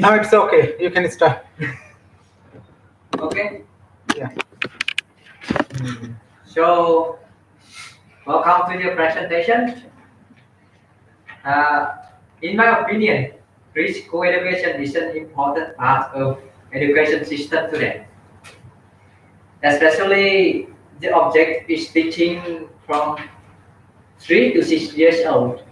Now it's okay. You can start. Okay. Yeah. So, welcome to the presentation. In my opinion, preschool education is an important part of education system today. Especially the object is teaching from 3 to 6 years old.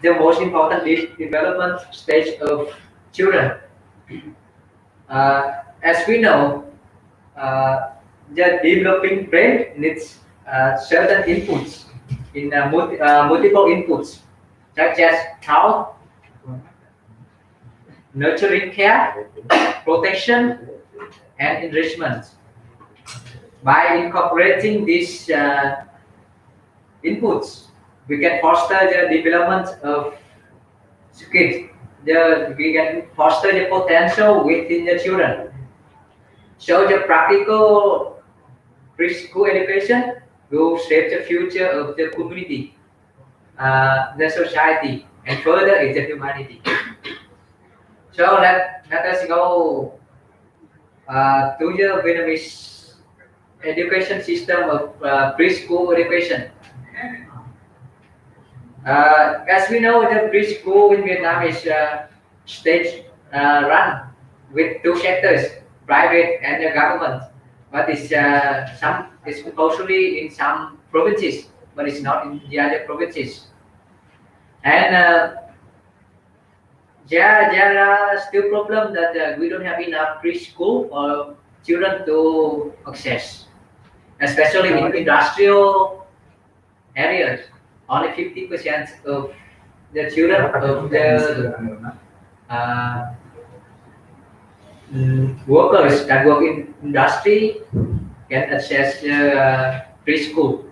The most important development stage of children. As we know, uh, the developing brain needs certain inputs in multiple inputs, such as health, nurturing care, protection, and enrichment. By incorporating these inputs, we can foster the development of skills. We can foster the potential within the children. So the practical preschool education will shape the future of the community, the society, and further is the humanity. So let us go to the Vietnamese education system of preschool education. As we know, the preschool in Vietnam is state run with two sectors, private and the government. But it's compulsory in some provinces, but it's not in the other provinces. And there are still problems that we don't have enough preschool for children to access, especially in industrial areas. Only 50% of the children of the uh, workers that work in industry can access preschool.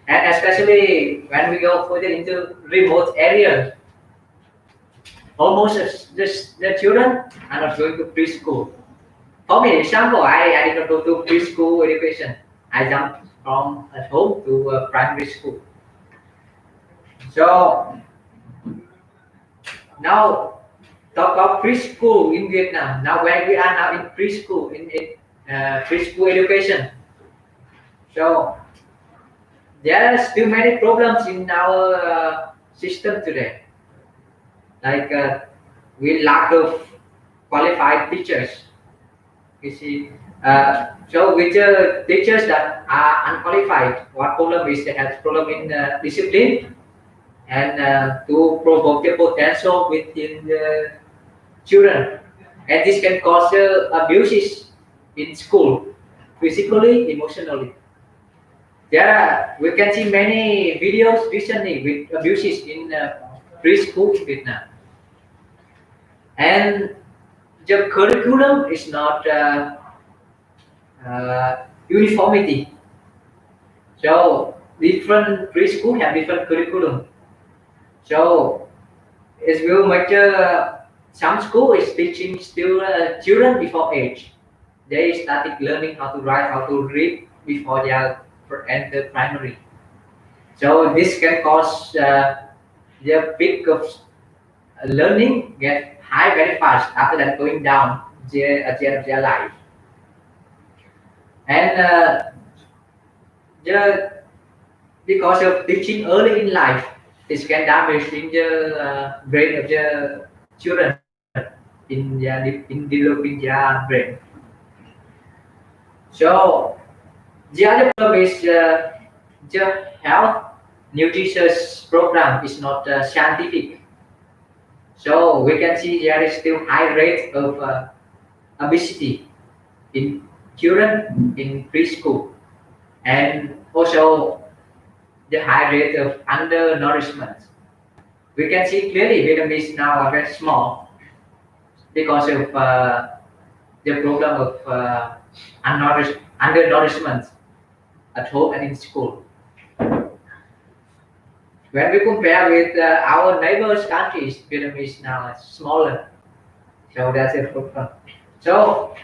And especially when we go further into remote areas, almost the children are not going to preschool. For me, example, I did not go to preschool education. I jumped from at home to primary school. So now talk about preschool in Vietnam. Now where we are now in preschool, in preschool education. So there are still many problems in our system today. Like we lack of qualified teachers. You see, so with the teachers that are unqualified, what problem is they have problem in discipline and to provoke the potential within the children, and this can cause abuses in school, physically, emotionally. Yeah, we can see many videos recently with abuses in preschool in Vietnam, and the curriculum is not uniformity. So different preschool have different curriculum. So it will make some school is teaching still children before age. They started learning how to write, how to read before they are enter primary. So this can cause their peak of learning get high very fast after that going down at the end of their life. And the, because of teaching early in life, this can damage in the brain of the children in developing their brain. So the other problem is the health nutrition program is not scientific. So we can see there is still high rate of obesity in children in preschool, and also the high rate of undernourishment. We can see clearly Vietnamese now are very small because of the problem of undernourishment at home and in school. When we compare with our neighbors countries, Vietnamese now is smaller, so that's a problem. So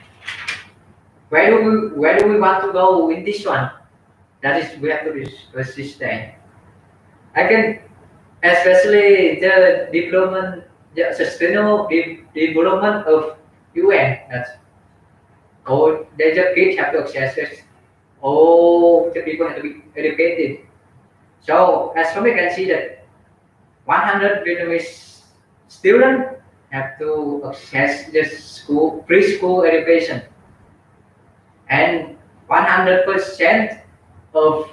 where do we want to go in this one? That is we have to resist. I can especially the development, the sustainable development of UN. That's all. The kids have to access it. All the people have to be educated. So as we can see that 100 Vietnamese students have to access the school preschool education, and 100% of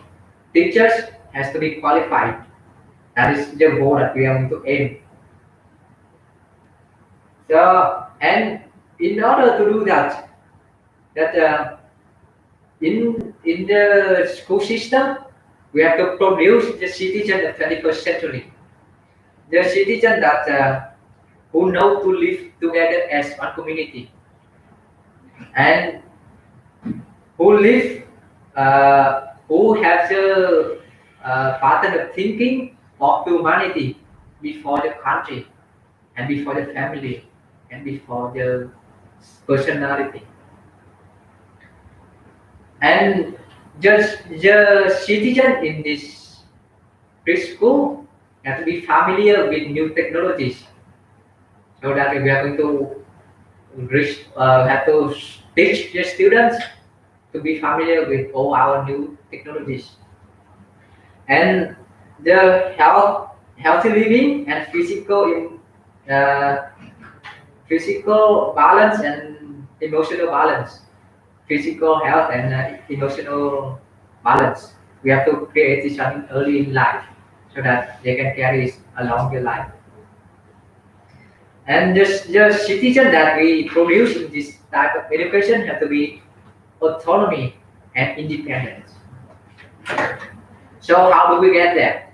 teachers has to be qualified. That is the goal that we are going to aim. So, and in order to do that, in the school system, we have to produce the citizen of 21st century, the citizen that who know to live together as one community, and who live, who have the pattern of thinking of humanity before the country and before the family and before the personality. And just the citizen in this preschool have to be familiar with new technologies, so that we are going to have to teach the students to be familiar with all our new technologies, and the healthy living and uh, physical balance and emotional balance, physical health and emotional balance. We have to create this one early in life, so that they can carry it along their life. And just the citizen that we produce in this type of education have to be autonomy and independence. So how do we get there?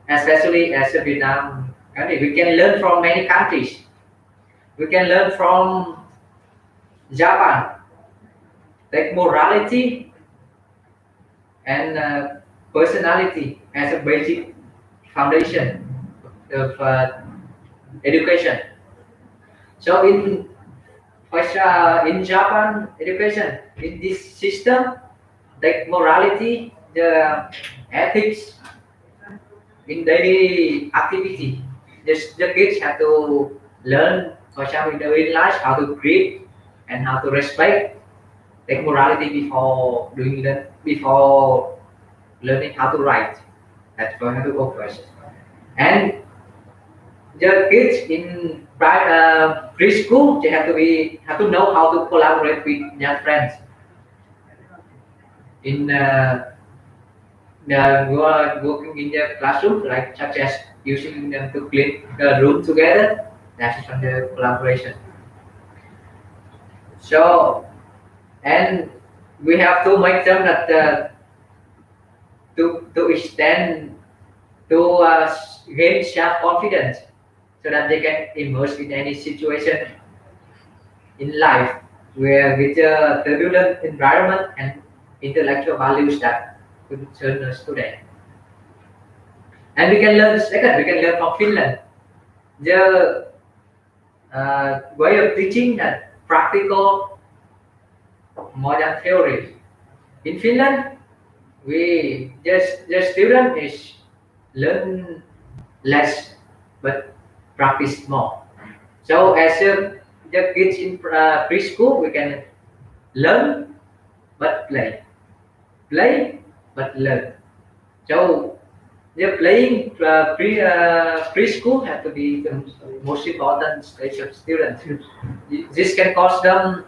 Especially as a Vietnam country, we can learn from many countries. We can learn from Japan, like morality and personality as a basic foundation of education. So in Japan education, in this system, like morality, the ethics in daily activity, the kids have to learn, for example, in daily life, how to greet and how to respect, like morality before doing that, before learning how to write. That's going to go first. And the kids in preschool, they have to know how to collaborate with their friends. In you are working in the classroom, like such as using them to clean the room together. That is under collaboration. So, and we have to make them that to extend to gain self confidence, so that they can immerse in any situation in life where with a turbulent environment and intellectual values that concern us today. And we can learn second, we can learn from Finland. The way of teaching that practical more than theory. In Finland, we just the student is learn less but practice more. So as the kids in preschool, we can learn but play, play but learn. So the playing preschool have to be the most important stage of students. This can cause them,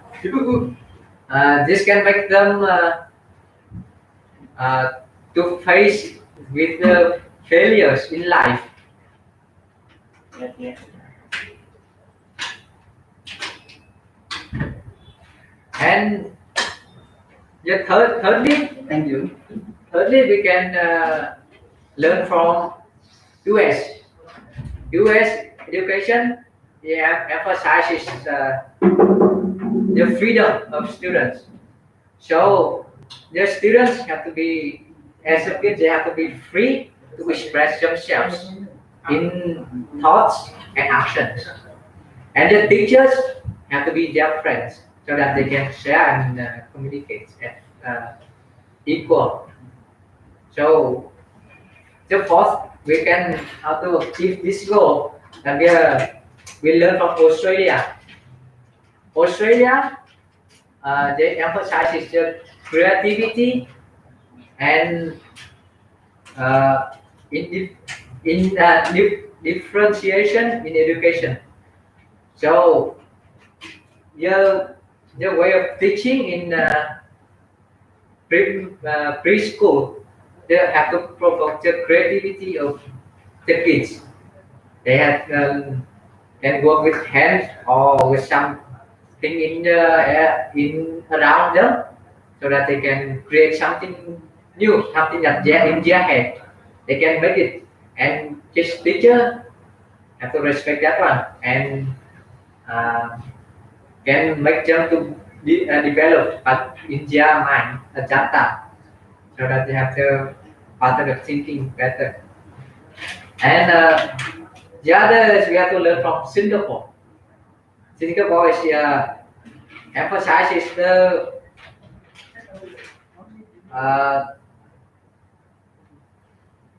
this can make them uh, to face with the failures in life. And the Thank you. thirdly, we can learn from US. US education, yeah, emphasizes the freedom of students. So the students have to be, as a kid, they have to be free to express themselves in thoughts and actions. And the teachers have to be their friends, so that they can share and communicate at equal. So the fourth we can how to achieve this goal. And we learn from Australia. Australia, they emphasize the creativity and uh, in differentiation in education. So the the way of teaching in preschool, they have to provoke the creativity of the kids. They have can work with hands or with something in the in around them, so that they can create something new, something that in their head. They can make it, and this teacher have to respect that one and uh, can make them to develop but in their mind at that time, so that they have the pattern of thinking better. And the others we have to learn from Singapore. Singapore is emphasizes uh,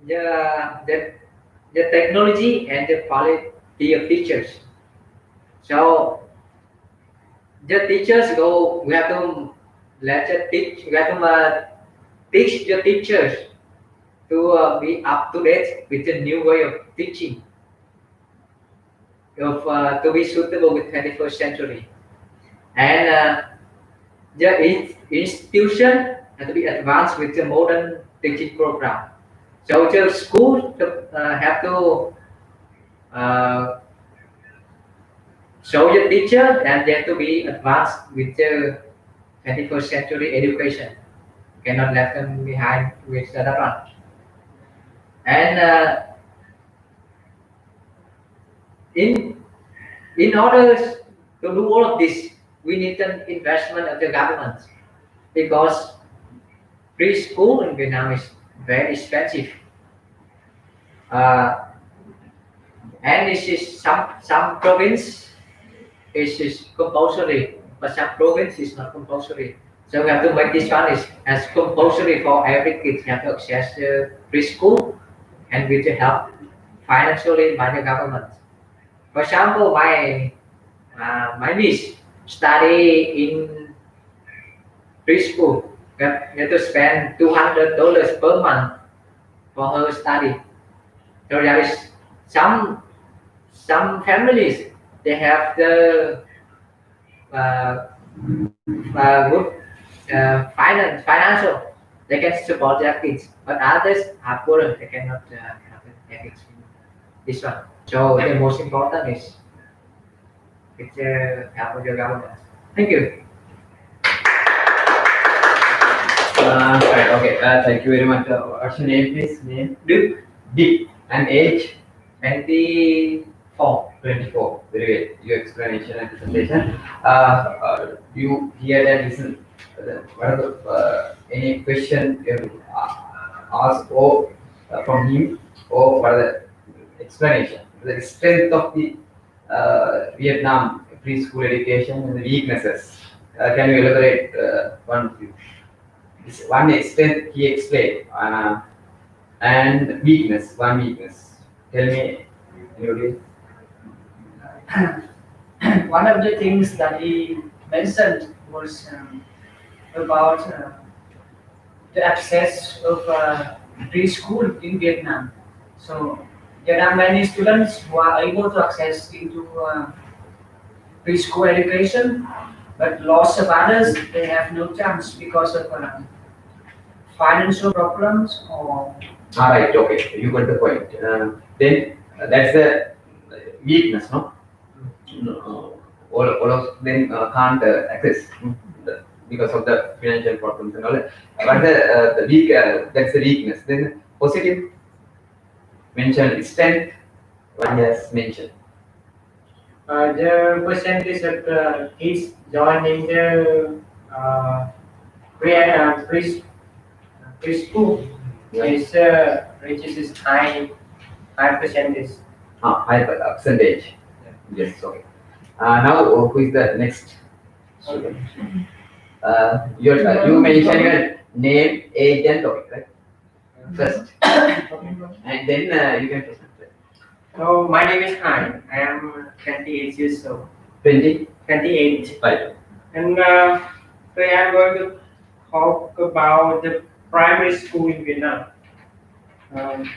the the technology and the quality of teachers. So the teachers go. We have to let the teach. We have to teach the teachers to be up to date with the new way of teaching, of to be suitable with 21st century. And the institution has to be advanced with the modern teaching program. So the school have to uh, show the teacher and they have to be advanced with the 21st century education. Cannot left them behind with the other one. And in in order to do all of this, we need an investment of the government, because preschool in Vietnam is very expensive. Uh, and this is some province is compulsory, but some province is not compulsory. So we have to make this one is as compulsory for every kid. You have to access the preschool and with the help financially by the government. For example, my niece study in preschool. You have to spend $200 per month for her study. So there is some families, they have the uh, good financial, they can support their kids, but others are poor, they cannot have their kids in this one. So the most important is it's help of the government. Thank you. Right, okay. Thank you very much. What's your name, please? Name? Duke, Dick. And age? 24. 24. Very good. Your explanation and presentation. You hear and listen. What are the any question you ask or from him, or what are the explanation? The strength of the Vietnam preschool education and the weaknesses. Can you elaborate one? This one extent he explained, and weakness, one weakness. Tell me, anybody? One of the things that he mentioned was about the access of preschool in Vietnam. So there are many students who are able to access into preschool education, but lots of others, they have no chance because of financial problems or. All right, okay, you got the point. Then that's the weakness, no? All of them can't access because of the financial problems and all that. But the weak, that's the weakness. Then positive mention strength. One has mentioned. The percentage of kids joining the preschool is reaches is high percentage. High percentage. Yes, okay. Now, who is the next student? You mentioned your name, age, and topic, right? first, and then you can present. So my name is Han. I am 28 years old. 20. 28. Right. And today I'm going to talk about the primary school in Vietnam. Um,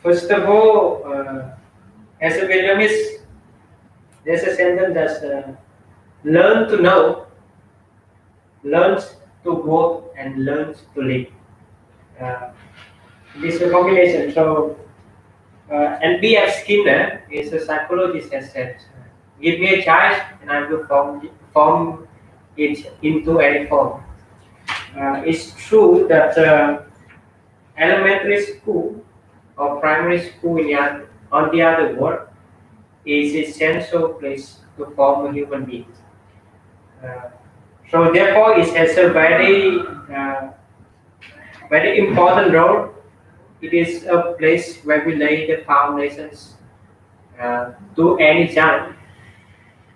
First of all, as a Vietnamese, there's a sentence that's learn to know, learns to work, and learns to live. Uh, this is a combination. So, and B.F. Skinner is a psychologist has said, give me a child and I will form it into any form. It's true that elementary school or primary school on the other word is essential place to form a human being. Uh, so therefore, it has a very important role. It is a place where we lay the foundations to any child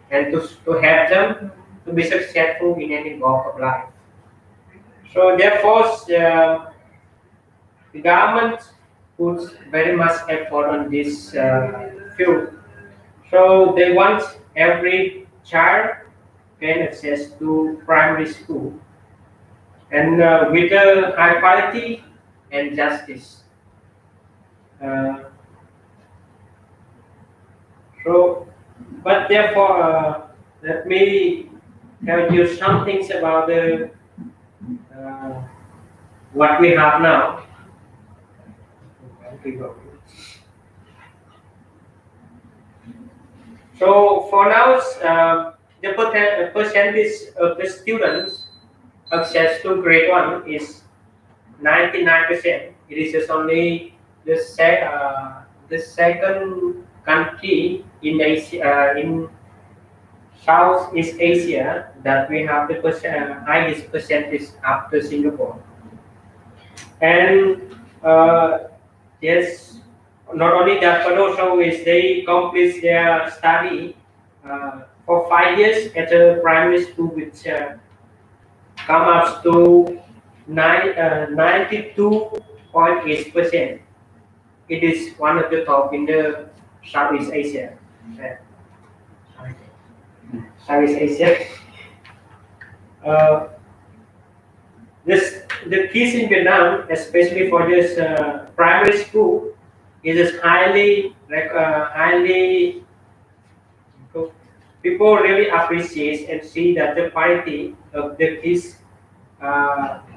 and to help them to be successful in any walk of life. So therefore, the government puts very much effort on this field. So they want every child gain access to primary school and with a high quality and justice. Uh, so, but therefore, let me tell you some things about the uh, what we have now. So for now, the percentage of the students access to grade one is 99%. It is just only the second country in Asia, in Southeast Asia that we have the highest percentage after Singapore. And yes, not only that, but also is they complete their study for 5 years at a primary school, which come up to 92.8%. It is one of the top in the Southeast Asia. Southeast Asia. Uh, the kids in Vietnam, especially for this primary school, is highly people really appreciate and see that the quality of the kids,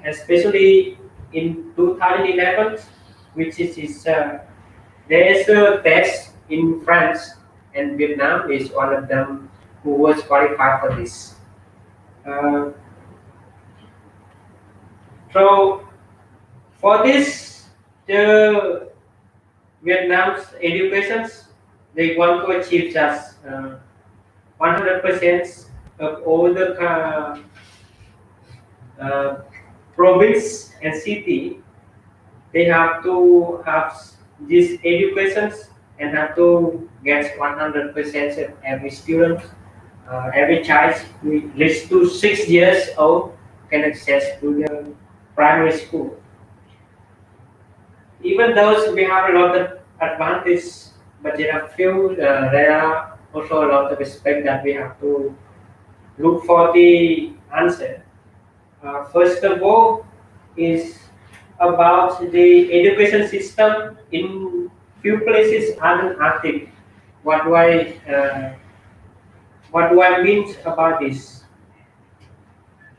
especially in 2011, which is there is a test in France and Vietnam is one of them who was qualified for this. Uh, so for this, the Vietnam's educations they want to achieve just 100% of all the uh, province and city. They have to have these educations and have to get 100% of every student, every child who reach to 6 years old can access to the primary school. Even though we have a lot of advantage, but there are also a lot of aspects that we have to look for the answer. First of all, is about the education system in few places are active. What do I mean about this?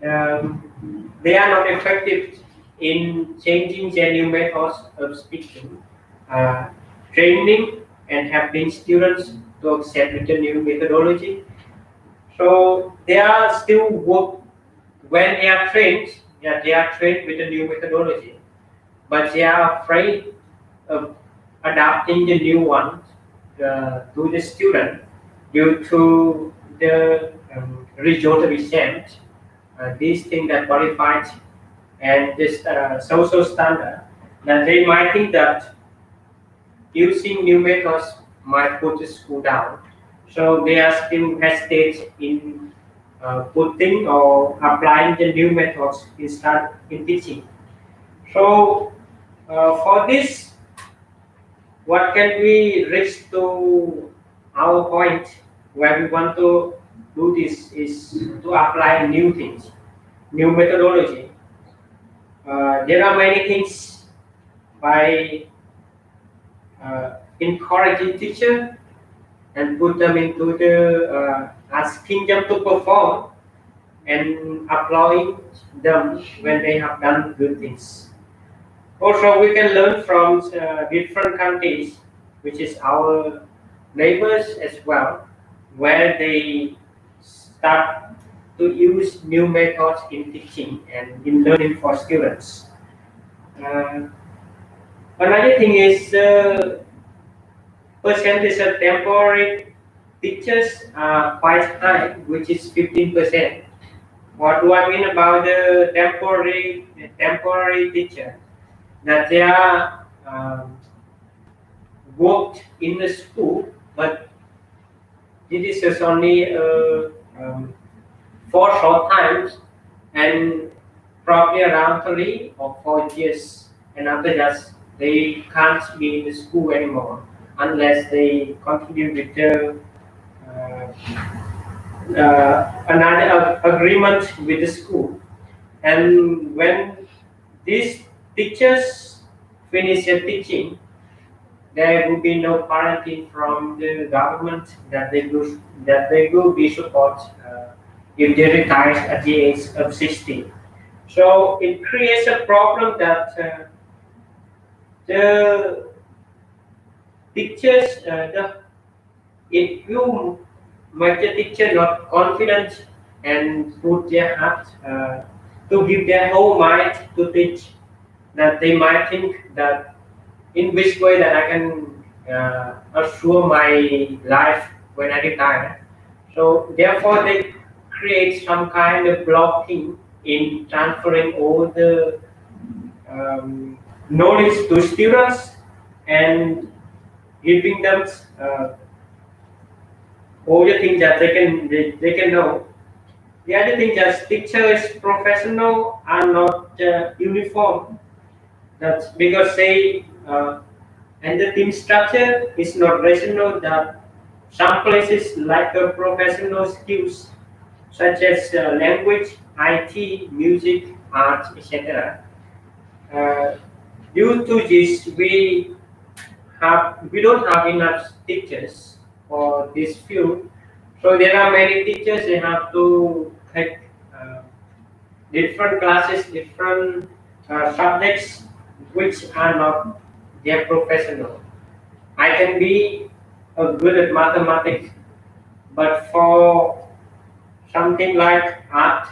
They are not effective in changing their new methods of speaking, uh, training, and helping students to accept with the new methodology. So they are still work when they are trained. Yeah, they are trained with the new methodology, but they are afraid of adapting the new one to the student due to the result of exam. These things that qualified and this social standard, that they might think that using new methods might put the school down. So they are still hesitate in putting or applying the new methods in teaching. So for this, what can we reach to our point where we want to do this is to apply new things, new methodology. There are many things by encouraging teacher and put them into the asking them to perform and applauding them when they have done good things. Also, we can learn from different countries, which is our neighbors as well, where they start to use new methods in teaching and in learning for students. Uh, Another thing is percentage of temporary teachers are quite high, which is 15%. What do I mean about the temporary teacher? That they are worked in the school, but this is only for short times and probably around 3 or 4 years, and after that they can't be in the school anymore unless they continue with the another agreement with the school. And when these teachers finish their teaching, there will be no guarantee from the government that they will be support if they retire at the age of 60. So it creates a problem that the teachers, if you make the teacher not confident and put their heart to give their whole mind to teach, that they might think that in which way that I can assure my life when I retire. So therefore they create some kind of blocking in transferring all the knowledge to students and giving them all the things that they can know. The other thing that teachers professional are not uniform. That's because they and the team structure is not rational. That some places lack the professional skills such as language, IT, music, art, etc. Uh, Due to this, we don't have enough teachers for this field. So there are many teachers. They have to take different classes, different subjects, which are not their professional. I can be good at mathematics, but for something like art,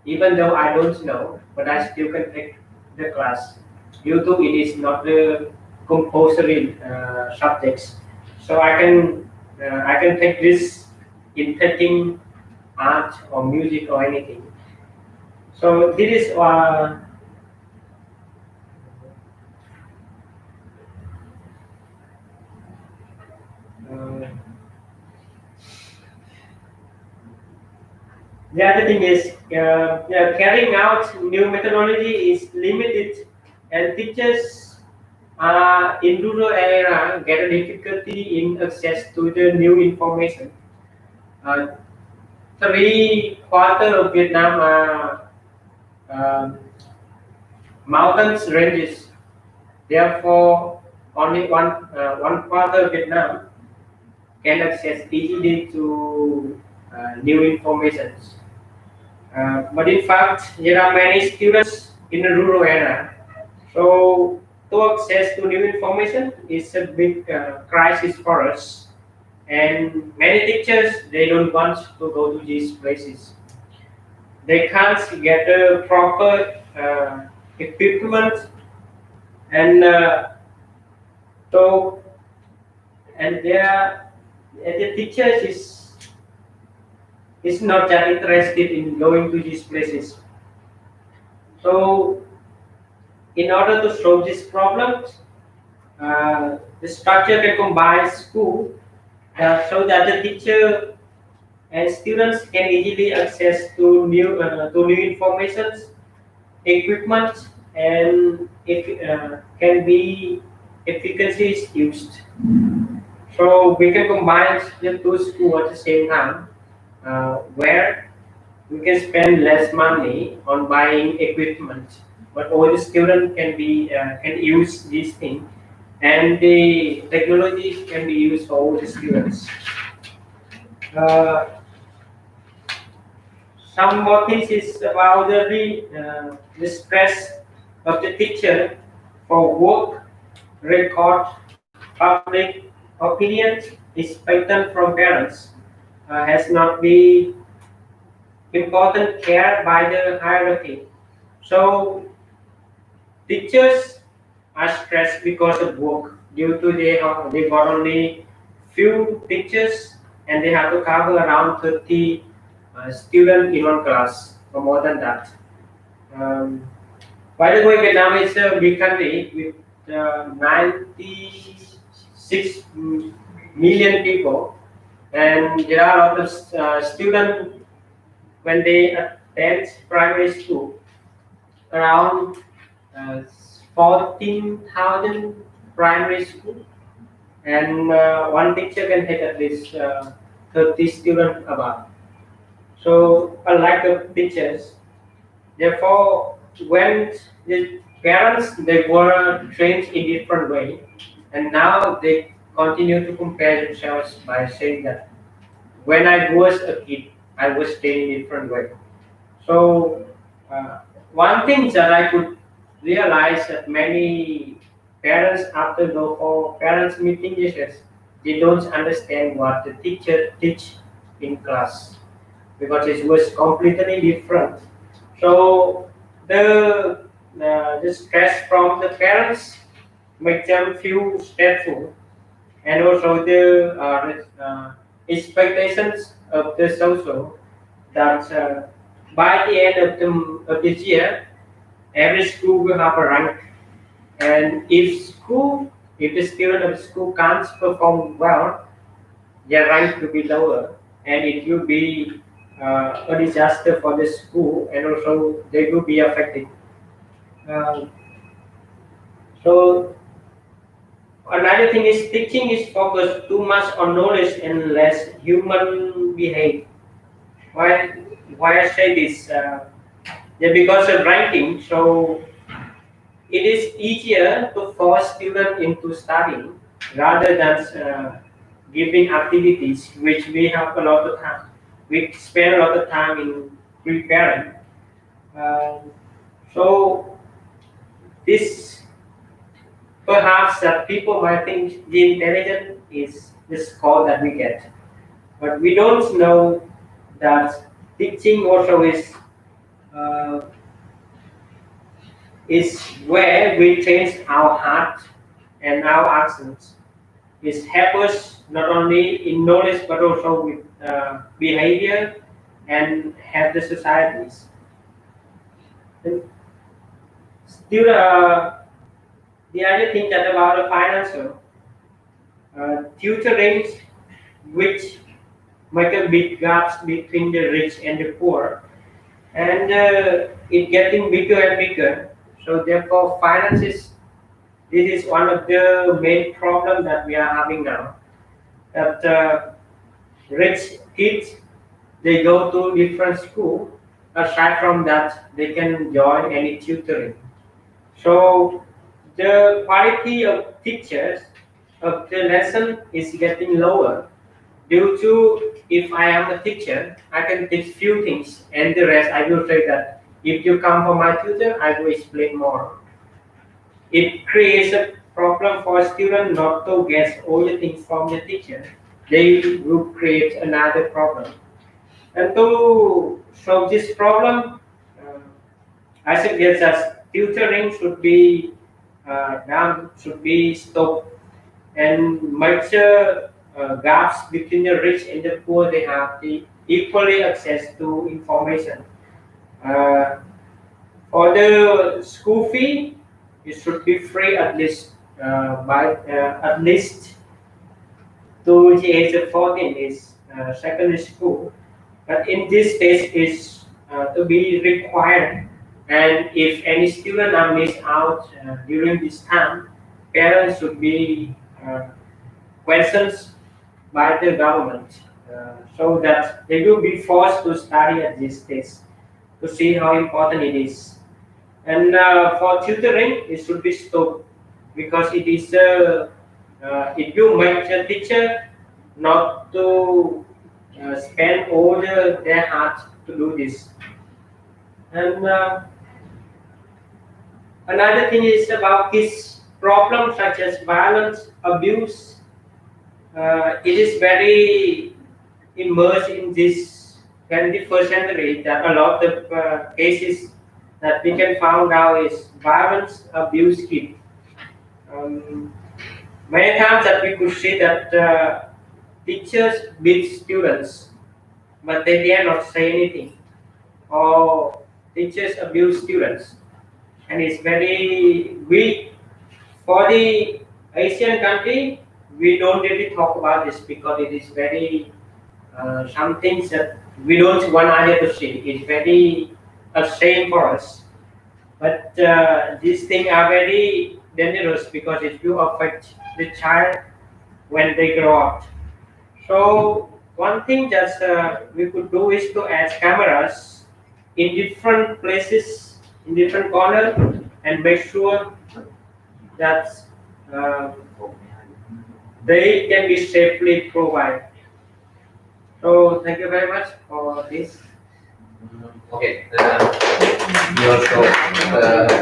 even though I don't know, but I still can take the class. Due to it is not the compulsory subjects, so I can take this in taking art or music or anything. So this is uh, the other thing is yeah, carrying out new methodology is limited, and teachers in rural area get a difficulty in access to the new information. Uh, 3/4 of Vietnam are um, mountains ranges. Therefore, only one quarter of Vietnam can access easily to new information. But in fact, there are many students in the rural area. So to access to new information is a big crisis for us. And many teachers, they don't want to go to these places. They can't get a proper equipment, and so and the teachers is not that interested in going to these places. So in order to solve these problems, the structure can combine school so that the teacher and students can easily access to new information, equipment, and if can be efficacy is used. So we can combine the two schools at the same time, where we can spend less money on buying equipment, but all the students can use these things, and the technology can be used for all the students. Uh, some more things is about the stress of the teacher for work, record, public opinions is pattern from parents has not been important care by the hierarchy. So teachers are stressed because of work due to they got only few teachers and they have to cover around 30 students in one class or more than that. Um, by the way, Vietnam is a big country with 96 million people, and there are a lot of students when they attend primary school, around 14,000 primary school, and one teacher can take at least 30 students above. So, unlike the teachers, therefore, when the parents they were trained in different way, and now they continue to compare themselves by saying that when I was a kid, I was trained in different way. So one thing that I could realize that many parents after the whole parents meeting sessions, they don't understand what the teacher teach in class because it was completely different. So the stress from the parents make them feel stressful, and also the expectations of the social that by the end of this year, every school will have a rank, and if the student of the school can't perform well, their rank will be lower, and it will be a disaster for the school, and also they will be affected. Um, so another thing is teaching is focused too much on knowledge and less human behavior. Why? Why I say this? Yeah, because of ranking, so it is easier to force students into studying rather than giving activities which we have a lot of time. We spend a lot of time in preparing. Um, so this perhaps that people might think the intelligence is the score that we get, but we don't know that teaching also uh, is where we change our heart and our actions. It helps us not only in knowledge but also with behavior and help the societies. And still, the other thing that about the financial tutoring, which make a big gaps between the rich and the poor, and it getting bigger and bigger. So therefore, finances. This is one of the main problems that we are having now. That rich kids they go to different school. Aside from that, they can join any tutoring. So the quality of teachers of the lesson is getting lower due to if I am a teacher, I can teach few things and the rest I will say that if you come for my tutor, I will explain more. It creates a problem for a student not to get all the things from the teacher. They will create another problem. And to solve this problem, uh, I suggest that tutoring should be done, should be stopped, and make sure gaps between the rich and the poor they have the equally access to information. Uh, for the school fee, it should be free at least by at least to the age of 14 is secondary school. But in this case, is to be required And if any student are missed out during this time, parents should be questions by the government so that they will be forced to study at this stage to see how important it is. And for tutoring, it should be stopped because it will make the teacher not to spend all their heart to do this. And another thing is about this problem such as violence, abuse. It is very immersed in this 21st century that a lot of cases that we can find out is violence, abuse, kid. Um, Many times that we could see that teachers beat students, but they dare not say anything, or teachers abuse students, and it's very weak. For the Asian country, we don't really talk about this because it is very some things that we don't want others to see. It's very a shame for us. But these things are very dangerous because it will affect the child when they grow up. So one thing that we could do is to add cameras in different places, in different corners, and make sure that uh, they can be safely provided. So thank you very much for this. Okay, you also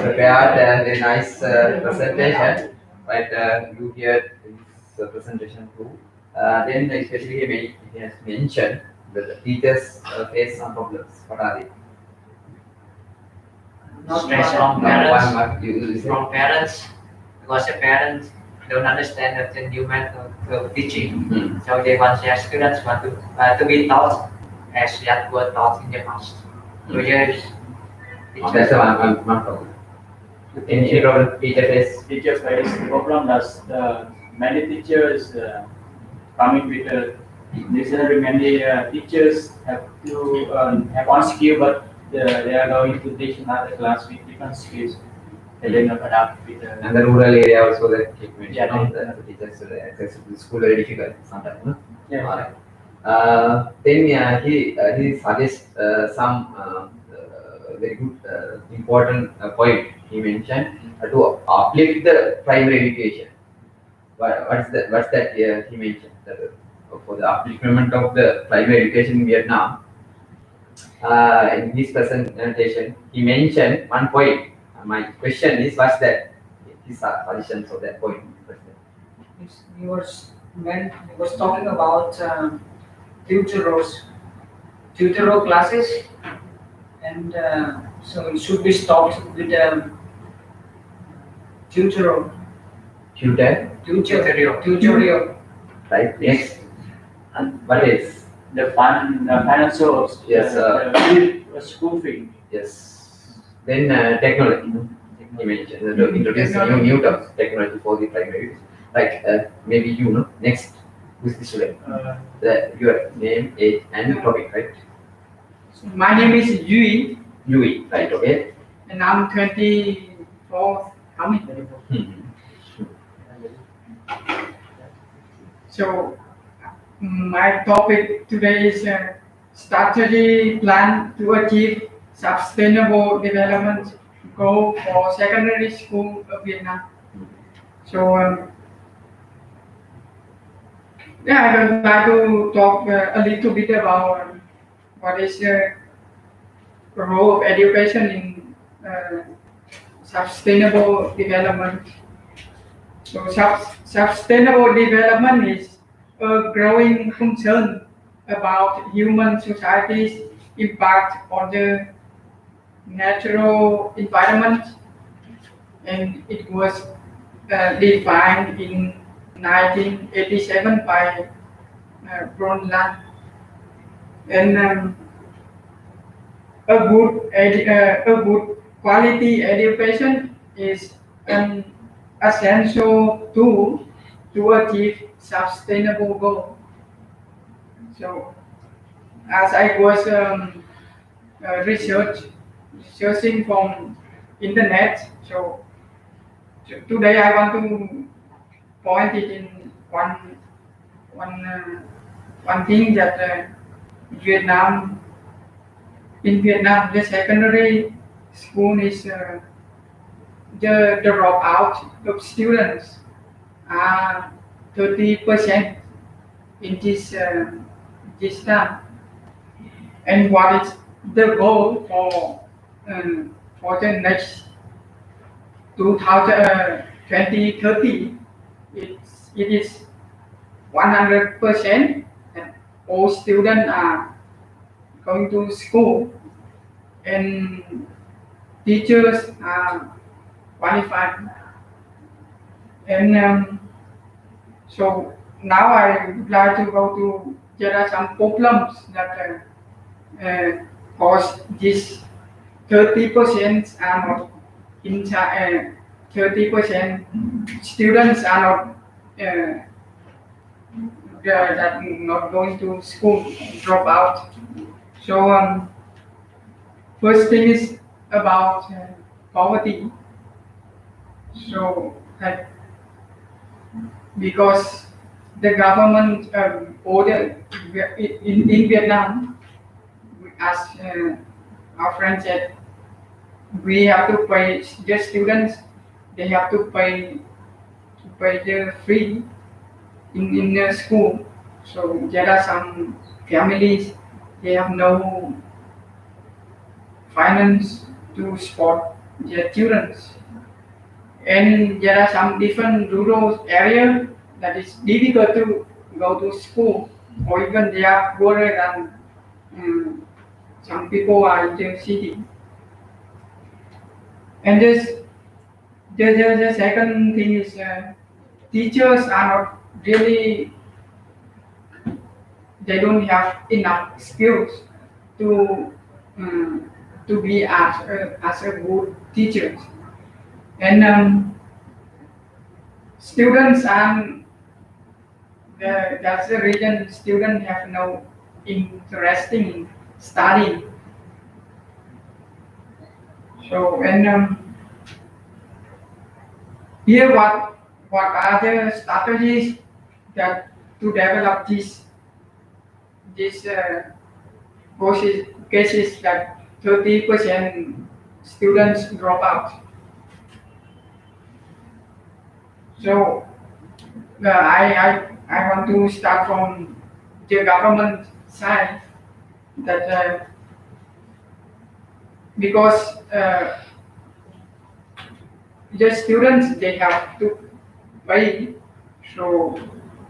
prepared a nice presentation, but you hear this presentation too. Then especially he has mentioned that the teachers face some problems. What are they? Not stress from parents. From parents, because the parents don't understand the new method of teaching. So they want their students want to be taught as that were taught in the past. So yes, That's the one problem. Any problem teacher face? Teacher face problem as many teachers coming with dictionary. Many teachers have to have one skill, but they are going to teach another class with different skills. They did not adapt with And the rural area also that you mentioned, Yeah, no? The teachers access to the school very difficult sometimes. No? Yeah. Alright. Then he suggests some very good important point he mentioned to uplift the primary education. What's that he mentioned that for the upliftment of the primary education in Vietnam. In his presentation, he mentioned one point. My question is, what's that? His suggestions of that point. He was talking about tutorial classes, and so it should be stopped with tutorial. Tutorial. Right. Next. And what is? the financial Yes, school fee. Yes. Then technology. He mentioned introduce new terms, technology for the primary. Like maybe you know. Next, who's the student? Your name, age, and topic, right? So my name is Yui, Yui, right? Okay. and I'm 24. Coming 24. So my topic today is strategy plan to achieve sustainable development goal for secondary school of Vietnam. So I would like to talk a little bit about what is the role of education in sustainable development. So sustainable development is a growing concern about human society's impact on the natural environment, and it was defined in 1987 by Brundtland. And a good quality education is an essential tool to achieve sustainable goal. So, as I was research searching from internet. So today I want to point it in one one thing that Vietnam in Vietnam the secondary school is the dropout of students are 30% in this time. And what is the goal for the next 2030? It is 100% that all students are going to school and teachers are qualified. And so now I would like to go to there are some problems that cause this 30% are not in 30% students are not that not going to school, drop out. So first thing is about poverty. So that because the government order in Vietnam, as our friend said, we have to pay the students. They have to pay the free in the school. So there are some families they have no finance to support their children, and there are some different rural areas that is difficult to go to school, or even they are poorer than some people are in the city. And the second thing is teachers are not really, they don't have enough skills to be as a good teacher. And students and that's the reason students have no interest in studying. So and here what are the strategies that to develop this cases that 30% students drop out. So I want to start from the government side that because the students they have to pay, so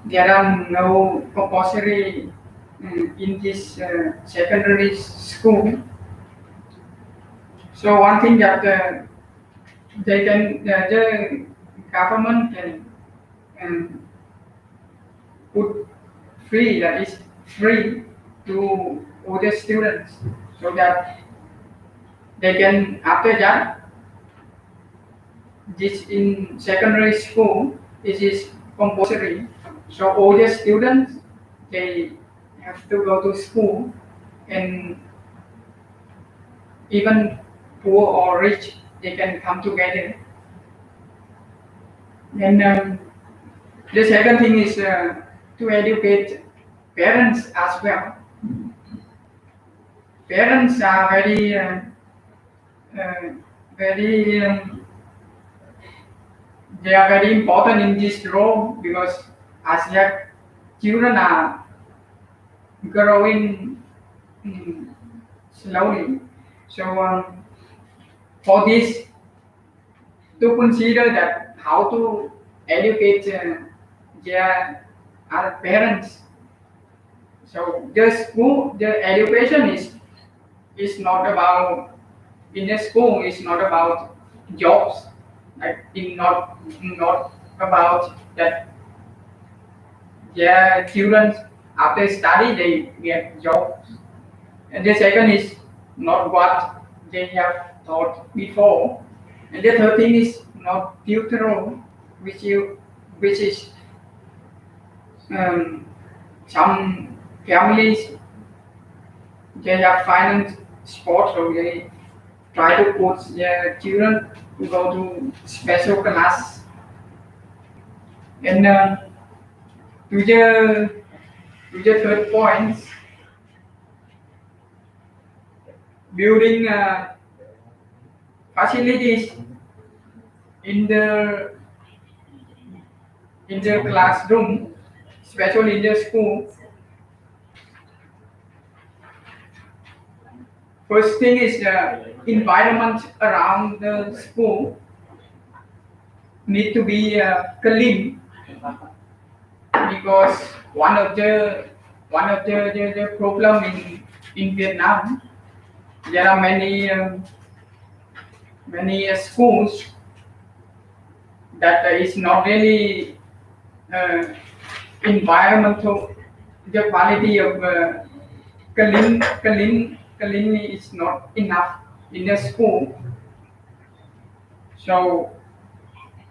there are no compulsory in this secondary school. So one thing that they can the government can put free, that is free to all the students, so that they can after that this in secondary school it is compulsory, so all the students they have to go to school, and even poor or rich they can come together. And the second thing is to educate parents as well. Parents are very they are very important in this role, because as their children are growing slowly. So for this, to consider that how to educate their other parents. So the school, the education is not about in the school. It's not about jobs. Like in not about that their children after study they get jobs. And the second is not what they have taught before. And the third thing is not cultural, which is some families they have finance sports, so try to put the children to go to special class. And to the third point, building facilities in the classroom, especially in the school. First thing is the environment around the school need to be clean, because one of the problem in Vietnam, there are many schools that is not really environmental. The quality of clean is not enough in the school. So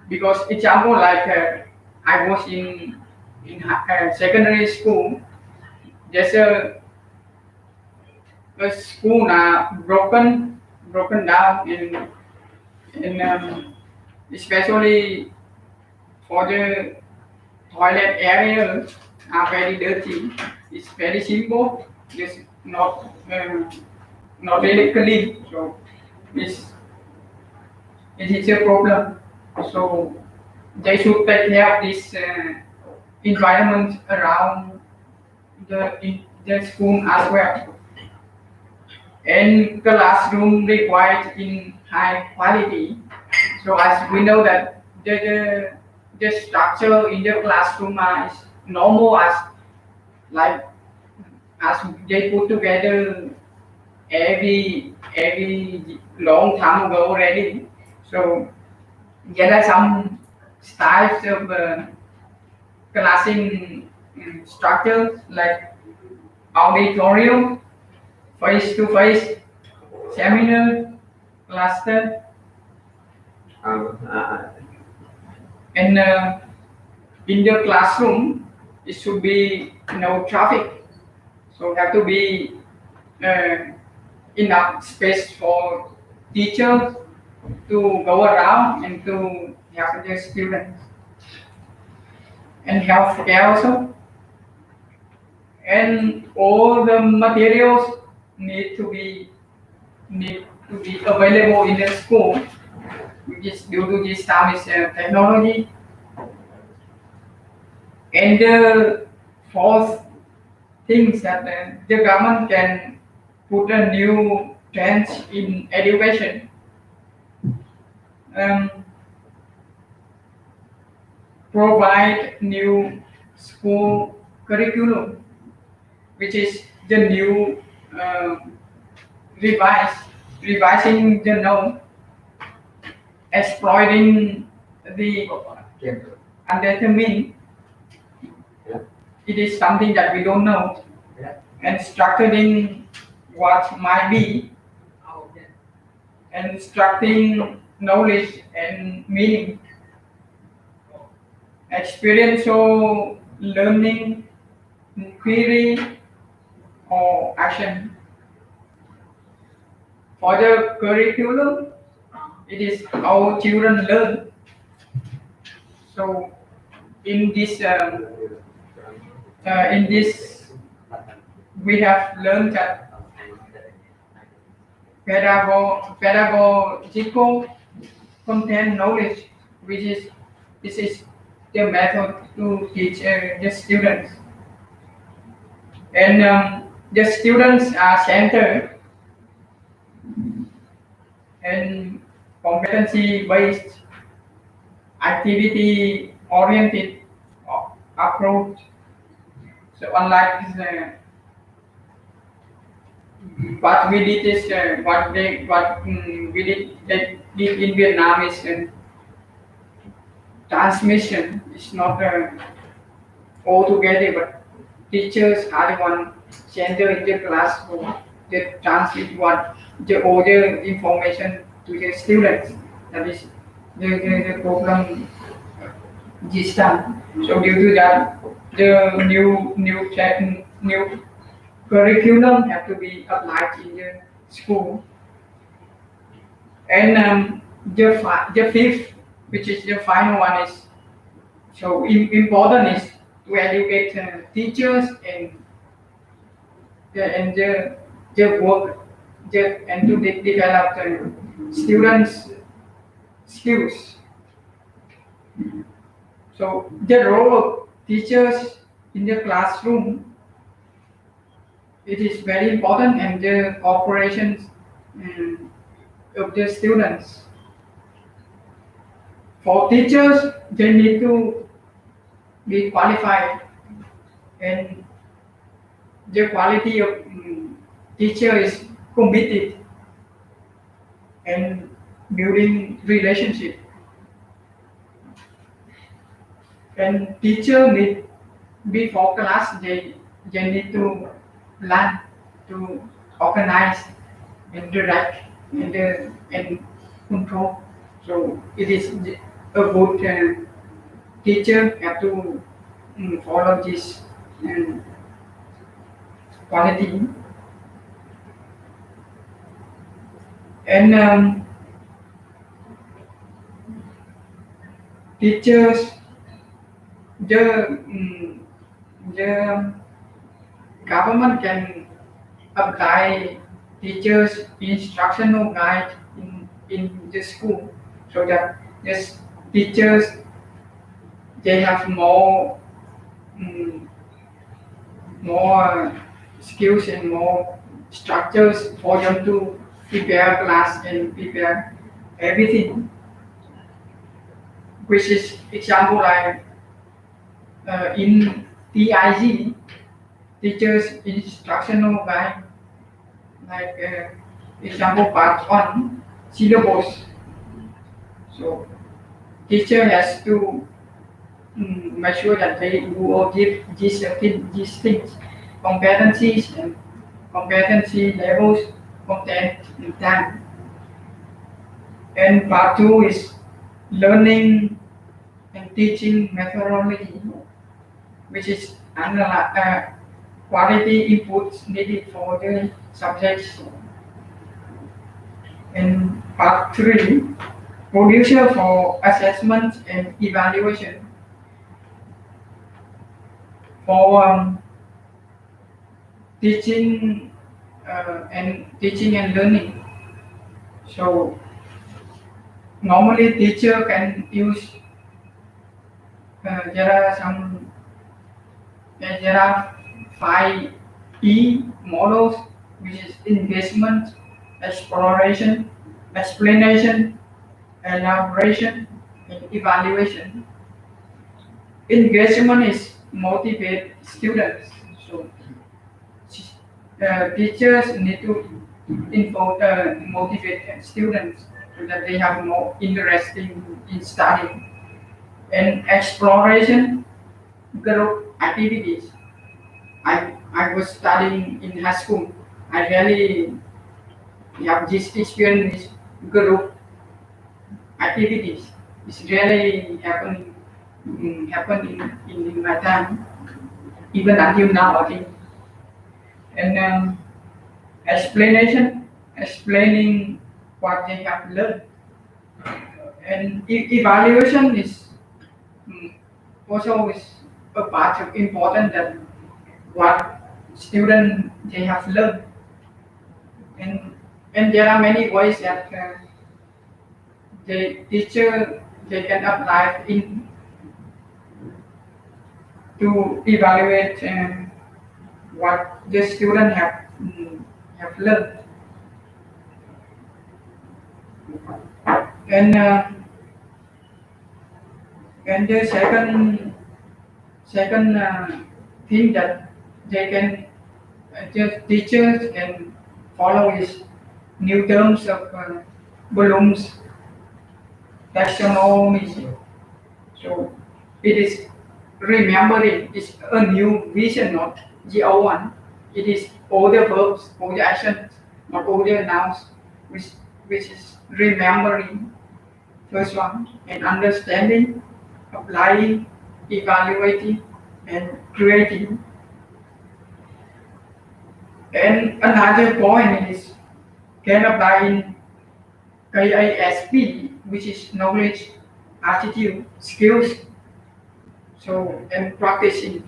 because example like I was in secondary school, there's a school now broken down in especially for the toilet area are very dirty. It's very simple. It's not really clean. So it's it is a problem. So they should take care of this environment around the school as well. And classroom required in high quality. So as we know that the structure in the classroom is normal as like as they put together every long time ago already. So there are some styles of classing structures like auditorium, face-to-face, seminar, cluster, and in the classroom it should be no traffic. So have to be enough space for teachers to go around and to help the students, and healthcare also. And all the materials need to be available in the school, which is due to this time is technology. And the fourth thing is that the government can put a new trend in education. Provide new school curriculum, which is the new revising the norm, exploiting the undetermined. It is something that we don't know, and structuring what might be, and structuring knowledge and meaning, experiential learning, query, or action. For the curriculum, it is how children learn. So in this we have learned that pedagogical content knowledge, which is this is the method to teach the students. And the students are centered and competency based, activity oriented approach. So unlike what we did is we did in Vietnam is transmission. It's not all together, but teachers are the one center in the classroom. They transmit what the older information to the students. That is the problem this time. So due to that, the new curriculum have to be applied in the school. And the fifth, which is the final one, is so important is to educate teachers and the work and to develop the students' skills. So the role of teachers in the classroom, it is very important, and the cooperation of the students. For teachers, they need to be qualified, and the quality of teacher is committed and building relationship. And teacher need before class they need to learn to organize and direct and control. So it is a good teacher have to follow this um, quality. And teachers, the government can apply teachers instructional guide in the school so that yes, teachers they have mm, more skills and more structures for them to prepare class and prepare everything, which is example like in TIG, teachers instructional guide, like example part one syllabus. So teacher has to make sure that they will give these things, competencies and competency levels, content and time. And part two is learning and teaching methodology, which is quality inputs needed for the subjects. And part three, producer for assessment and evaluation. For teaching and learning. So normally teacher can use there are 5E models, which is engagement, exploration, explanation, elaboration, and evaluation. Engagement is motivate students. So teachers need to motivate students so that they have more interest in studying. And exploration, group activities. I was studying in high school. I really have this experience with group activities. It's really happen in my time, even until now I think. And explanation, explaining what they have learned. And evaluation is also is a part of important that what student they have learned. And there are many ways that the teacher they can apply in to evaluate what the student have learned. And the second thing that they can the teachers can follow is new terms of Bloom's taxonomy. So it is remembering is a new vision, not the old one. It is all the verbs, all the actions, not all the nouns, which is remembering first one, and understanding, applying, evaluating, and creating. And another point is can apply in KISP, which is knowledge, attitude, skills, so and practicing.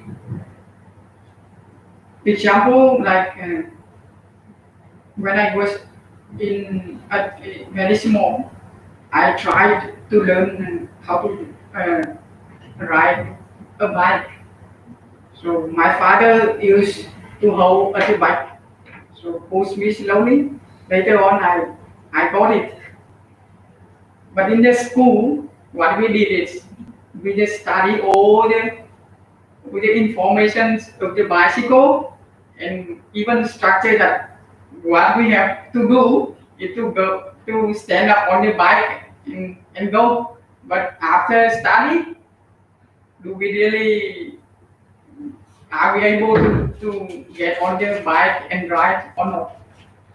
Example like when I was in very small, I tried to learn how to ride a bike. So my father used to hold a bike, so push me slowly. Later on, I got it. But in the school, what we did is we just study all the information of the bicycle and even structure that what we have to do is to go to stand up on the bike and go. But after study, do we really are we able to get on the bike and ride or not?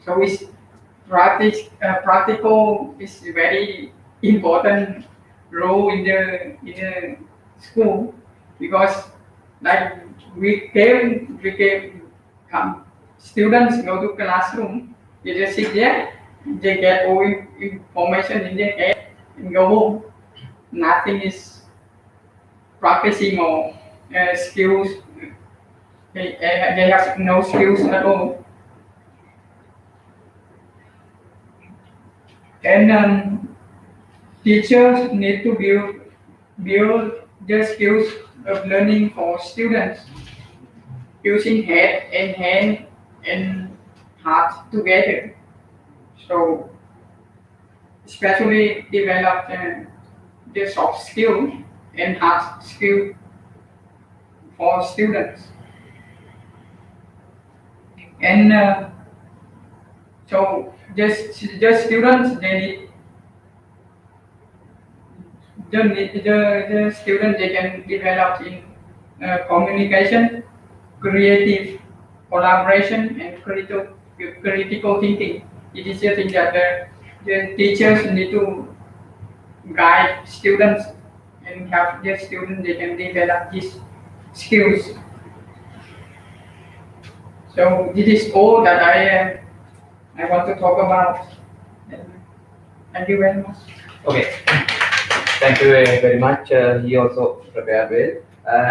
So it's practical is very important role in the school because like we came students go to classroom, they just sit there, they get all information in their head and go home. Nothing is practicing or skills. They have no skills at all. And teachers need to build the skills of learning for students using head and hand and heart together. So especially develop the soft skill and hard skill for students. And so just students they need the student they can develop in communication, creative collaboration, and critical thinking. It is a thing that the teachers need to guide students and help the students they can develop these skills. So this is all that I want to talk about. Thank you very much. Okay, thank you very much. He also prepared well,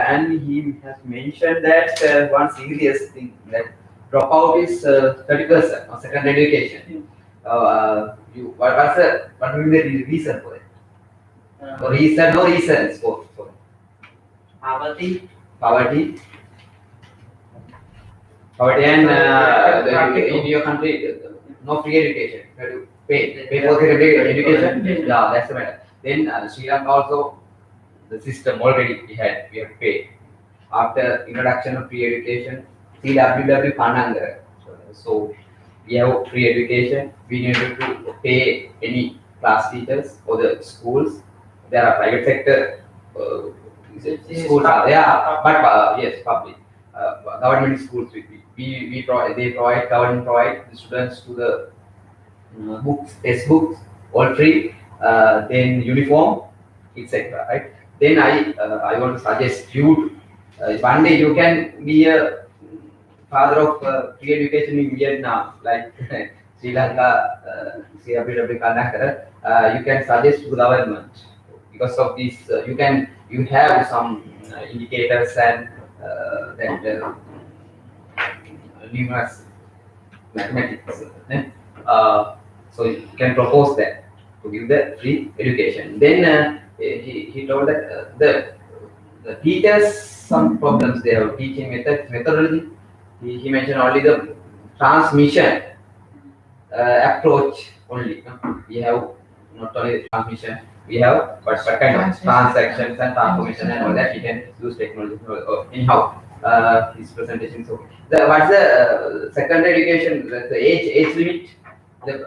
and he has mentioned that one serious thing that dropout is 30% on secondary education. What will be the reason for it? No reasons for Poverty. poverty. Poverty and in your country, no free education. You have to pay for secondary education. Yeah, that's the matter. Then Sri Lanka also, the system already we have to pay. After introduction of free education, CWW Pananga. So we have free education. We need to pay any class teachers or the schools. There are private sector schools are there, but yes, public. Government schools we provide, they provide, government provide the students to the books, textbooks, all free, then uniform, etc. Right? Then I want to suggest you one day you can be a father of free education in Vietnam, like Sri Lanka, CWW Kanakara. You can suggest to the government because of this. You have some indicators and that numerous mathematics. So you can propose that to give the free education. Then he told that the teachers some problems they have teaching methodology. He mentioned only the transmission approach only. No? We have not only transmission, we have but kind of transactions and transformation and all that. He can use technology. Anyhow, his presentation. So, what's the secondary education? The age limit? The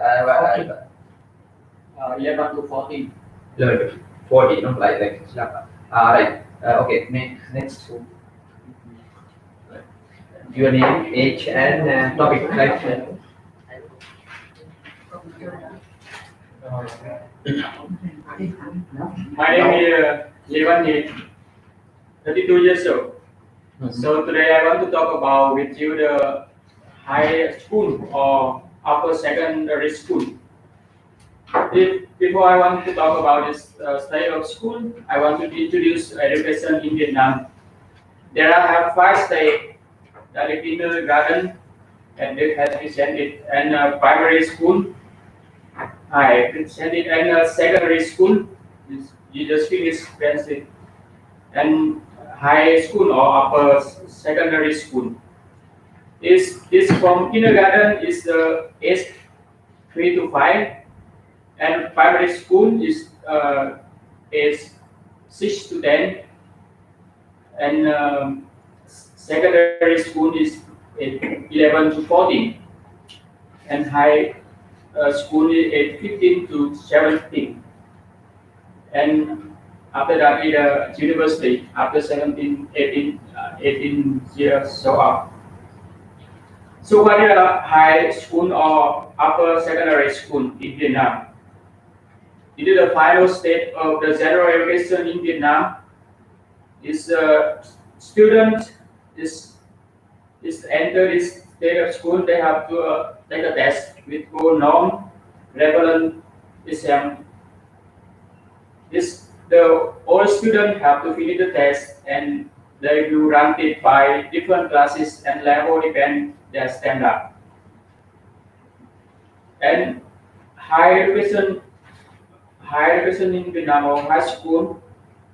11 to 14. 11 to 40, no, like right. Okay. Next. Your name, age, and topic. Right. My name is Levan, 32 years old. So today I want to talk about with you the high school or upper secondary school. Before I want to talk about this state of school, I want to introduce education in Vietnam. There are 5 states, that is kindergarten, and they have presented, and primary school. I presented, and secondary school. You just finish basic, and high school or upper secondary school. Is from kindergarten is age 3 to 5, and primary school is 6 to 10, and secondary school is 11 to 14, and high school is 15 to 17, and after that is university after 17, 18 years so up. So what is a high school or upper secondary school in Vietnam? It is the final stage of the general education in Vietnam. Is student is enter this stage of school. They have to take a test with go norm, relevant exam. All students have to finish the test, and they will rank it by different classes and level depend their standard. And higher education in Vietnam or high school,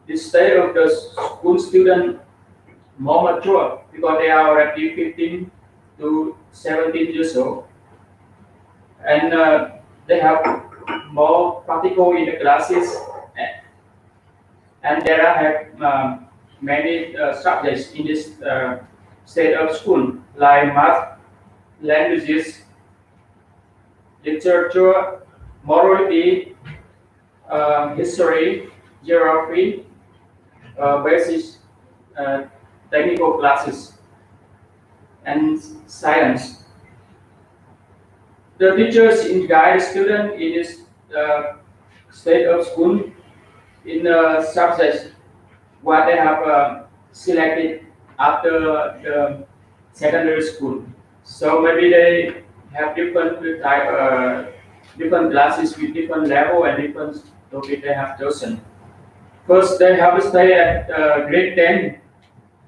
the state of the school student more mature because they are already 15 to 17 years old, and they have more practical in the classes, and there are many subjects in this state of school like math, languages, literature, morality, history, geography, basic technical classes, and science. The teachers guide students in this state of school in subjects what they have selected after the secondary school. So maybe they have different classes with different level and different topic they have chosen. First, they have to stay at grade 10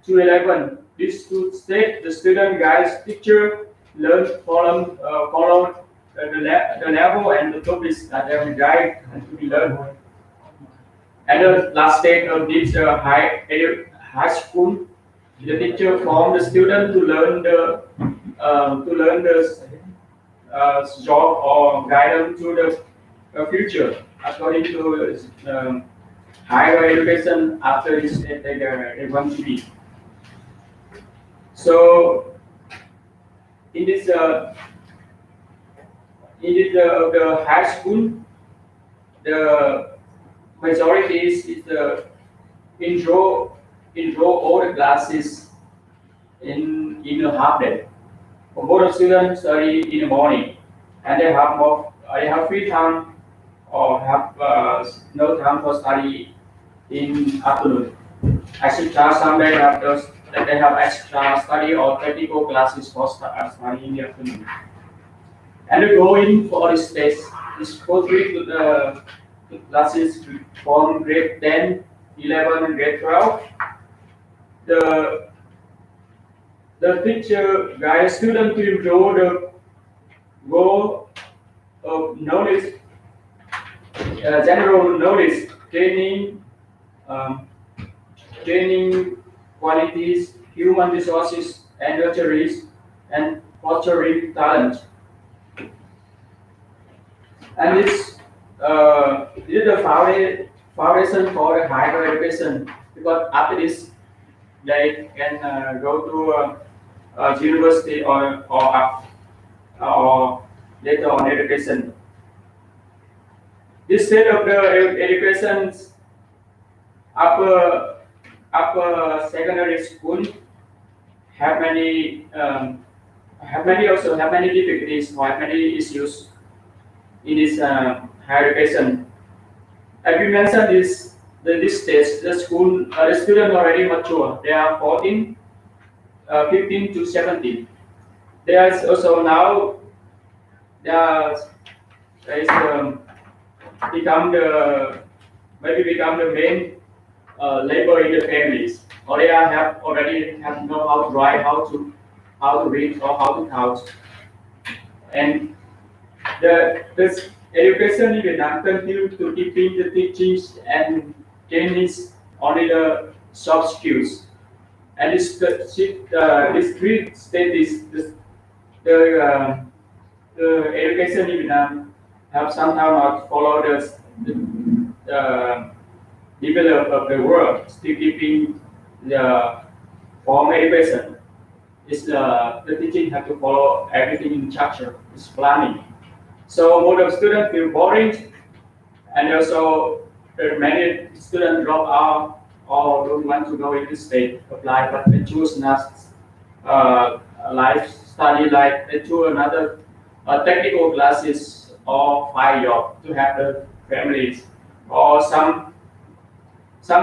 to 11. These two stage, the student guides teacher learn follow the level and the topics that they will guide and to be learned. And the last stage of this high school, the teacher form the student to learn the job or guide them to the future according to higher education after this stage they want to be. So in this the high school, the majority is enroll all the classes in a half day. For most students study in the morning, and they have free time or have no time for study in afternoon. Extra some they have extra study or technical classes for study in the afternoon. And they go in for this test. This go through the classes from grade 10, 11, and grade 12. The teacher guides students to improve the goal of knowledge, general knowledge, training qualities, human resources, and nurturing and fostering talent. And this is the foundation for the higher education, because after this they can go to university or later on education. This state of the education upper secondary school have many difficulties or have many issues in this higher education. As we mentioned, this stage, the student already mature. They are 14, 15 to 17. There's also now there is become the main labor in the families, or they have already have know how to write, how to read, or how to count. And this education in Vietnam continue to deepen the teachings and training only the soft skills. And this three states, the education in Vietnam have somehow not followed the develop of the world, still keeping the formal education. Is the teaching have to follow everything in structure, is planning. So most of students feel boring, and also many students drop out or don't want to go into state apply, but they choose not life study, like they choose another technical classes or find job to have the families. Or some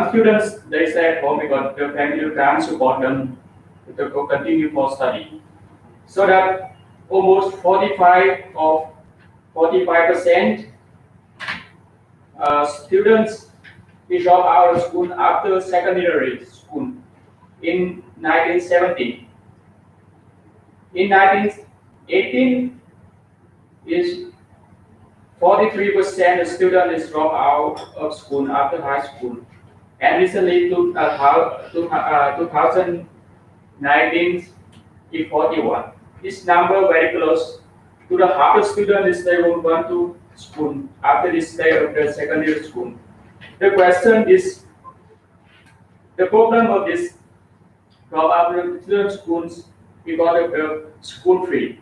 students they stay at home because the family can't support them to go continue for study. So that almost 45% students we drop out of school after secondary school in 1970. In 1918, is 43% of students is drop out of school after high school, and recently 2019 is 41. This number very close to the half of students they will want to school after this stage of the secondary school. The question is the problem of this drop out of student schools because of the school fee.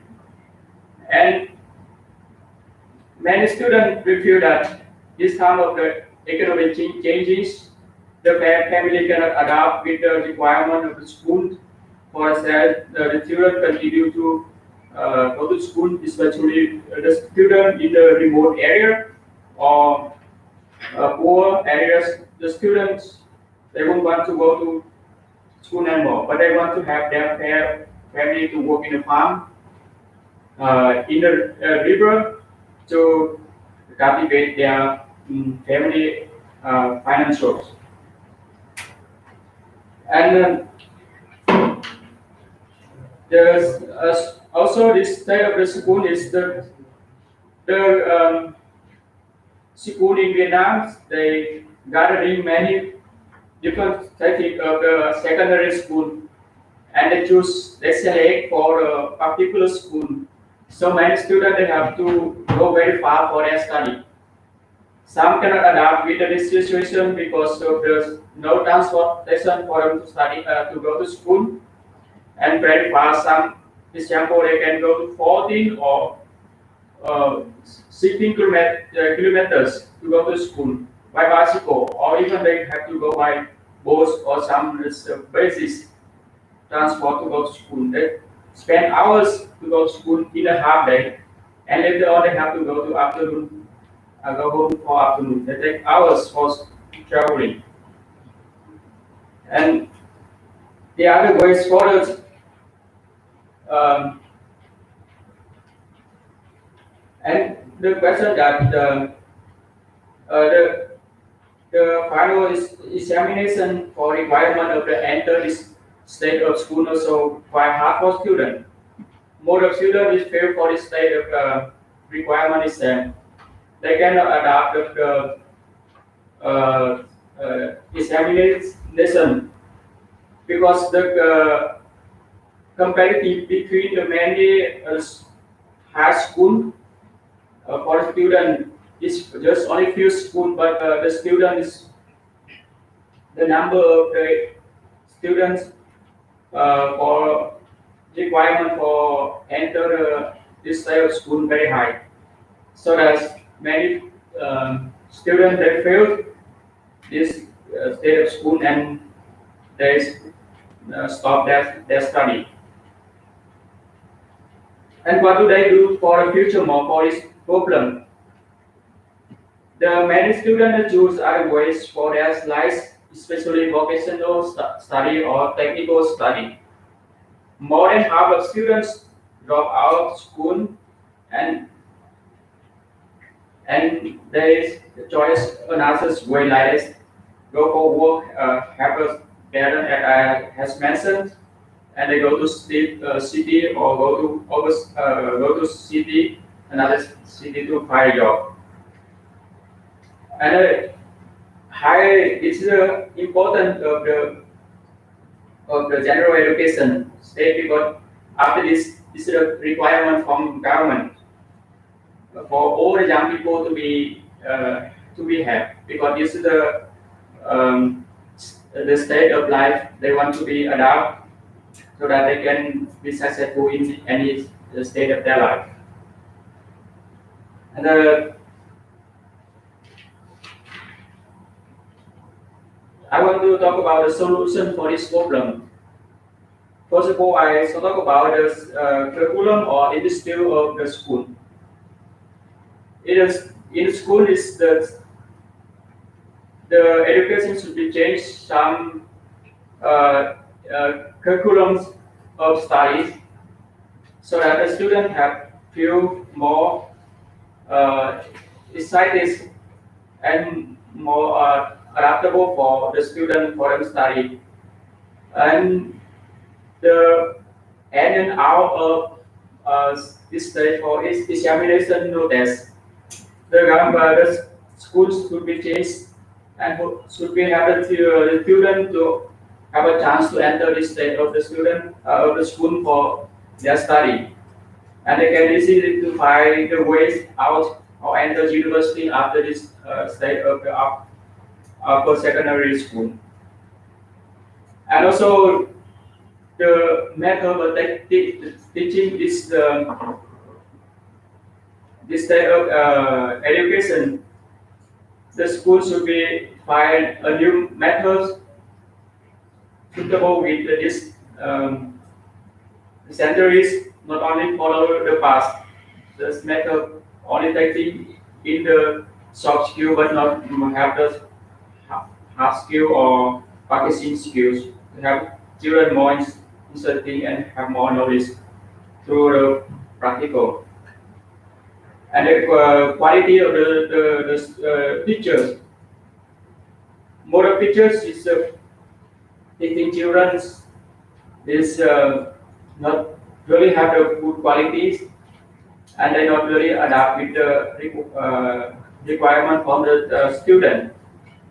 And many students feel that this time of the economic changes, the family cannot adapt with the requirement of the school. For example, the children continue to go to school, especially the student in the remote area or poor areas. The students they won't want to go to school anymore, but they want to have their family to work in the farm, in the river to cultivate their family financials. And there's also this type of the school is the school in Vietnam. They gathering many different types of the secondary school, and they select for a particular school. So many students they have to go very far for their study. Some cannot adapt with this situation because of there's no transportation for them to study to go to school, and very fast. Some example they can go to 14 or 16 kilometers to go to school by bicycle, or even they have to go by bus or some basis transport to go to school. They spend hours to go to school in a half day, and later on they have to go to afternoon, go home for afternoon. They take hours for traveling. And the other ways for us, and the question that the final examination for requirement of the enter this state of school also quite hard for student. Most of students is fail for this state of requirement exam. They cannot adapt the examination because the competitive between the many high school for student is just only few school, but the student is the number of the students for requirement for enter this type of school very high. So that many students they fail this state of school and they stop their study. And what do they do for the future more for this problem? The many students choose other ways for their lives, especially vocational study or technical study. More than half of students drop out of school, and and there is the choice another way like this. Go for work, have a parent that I has mentioned, and they go to city or go to city, another city to find a job. And high it's important of the general education state because after this is a requirement from government for all the young people to be have because this is the state of life they want to be adapt so that they can be successful in any state of their life. And I want to talk about the solution for this problem. First of all, I shall talk about the curriculum or industry of the school. It is in school is the education should be changed some curriculums of studies so that the student have feel more excited and more adaptable for the student for them study. And the in and out of this stage for its examination notice, the schools should be changed and should be have the student to have a chance to enter this stage of the student of the school for their study, and they can easily to find the ways out or enter university after this stage of the upper secondary school. And also the method of teaching this type of education, the school should be find a new methods suitable with this centuries, not only follow the past. This method only taking in the soft skill but not have the hard skill or practicing skills. To have children more interesting and have more knowledge through the practical. And the quality of the teachers. More teachers is teaching children is not really have the good qualities, and they not really adapt with the requirement from the student.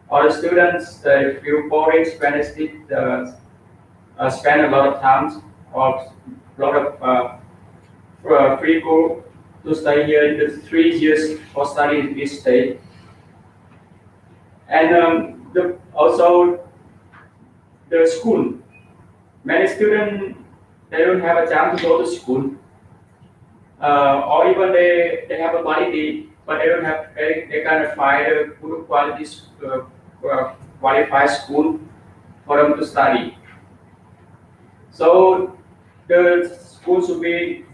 Or the students feel boring when they spend a lot of time or a lot of free course to study here in the 3 years for study in this state. And also the school. Many students they don't have a chance to go to school, or even they have a quality, but they don't have they can't find a good quality qualified school for them to study. So the school should be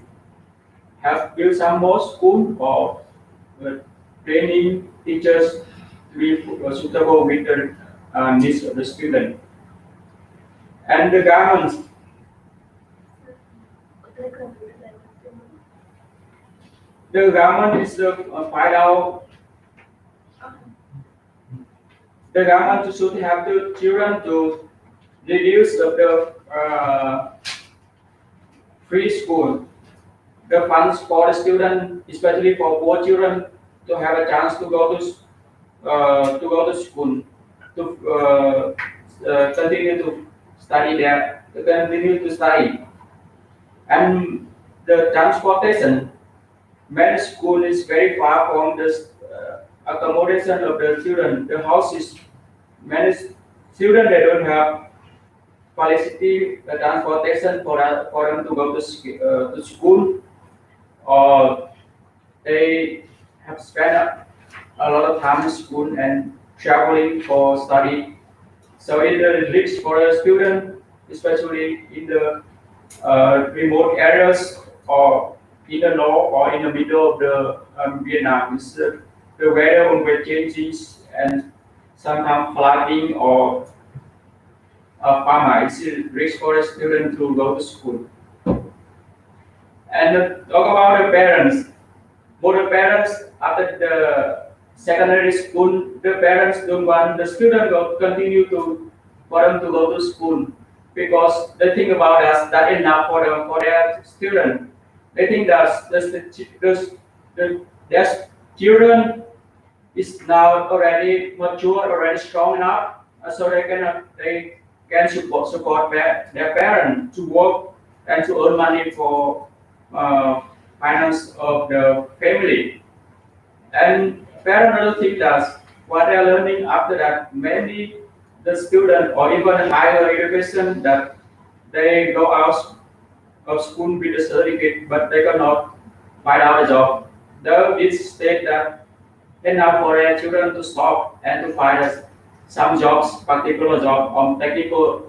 have built some more school or training teachers to be suitable with the needs of the student. And the government is find out the government should have the children to reduce of the free school, the funds for the student, especially for poor children, to have a chance to go to school, to continue to study there, to continue to study. And the transportation, many school is very far from the accommodation of the children. The houses, many children they don't have quality transportation for them to go to school, or they have spent a lot of time in school and traveling for study. So it is risk for a student, especially in the remote areas or in the north or in the middle of the Vietnam. It's, the weather will changes and sometimes flooding or farmer. It's a risk for a student to go to school. And talk about the parents. But the parents after the secondary school, the parents don't want the student to continue to for them to go to school because they think about that enough for their student. They think that their children is now already mature, already strong enough, so they can support their parents to work and to earn money for uh, finance of the family. And parents also think that what they are learning after that, maybe the student or even higher education that they go out of school with a certificate, but they cannot find out a job. Though it state that enough for their children to stop and to find some jobs, particular job, technical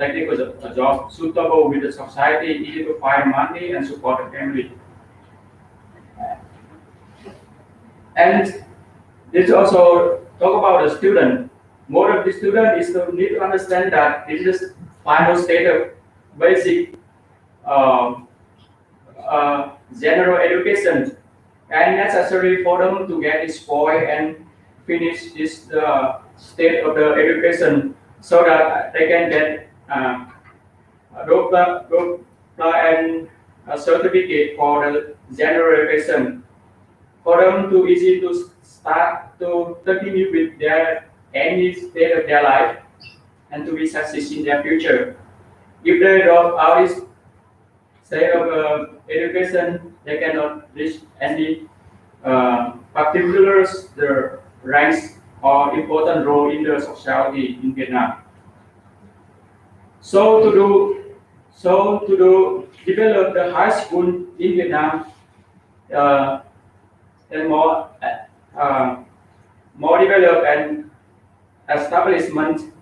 job suitable with the society, easy to find money and support the family. And this also talk about the student. More of the student is to need to understand that this is final state of basic um, general education and necessary for them to get this point and finish this state of the education so that they can get diploma and a certificate for the general education for them to easy to start to continue with their any state of their life and to be success in their future. If they drop out this state of education, they cannot reach any particular the ranks or important role in the society in Vietnam. So to do develop the high school in Vietnam uh, and more develop and establishment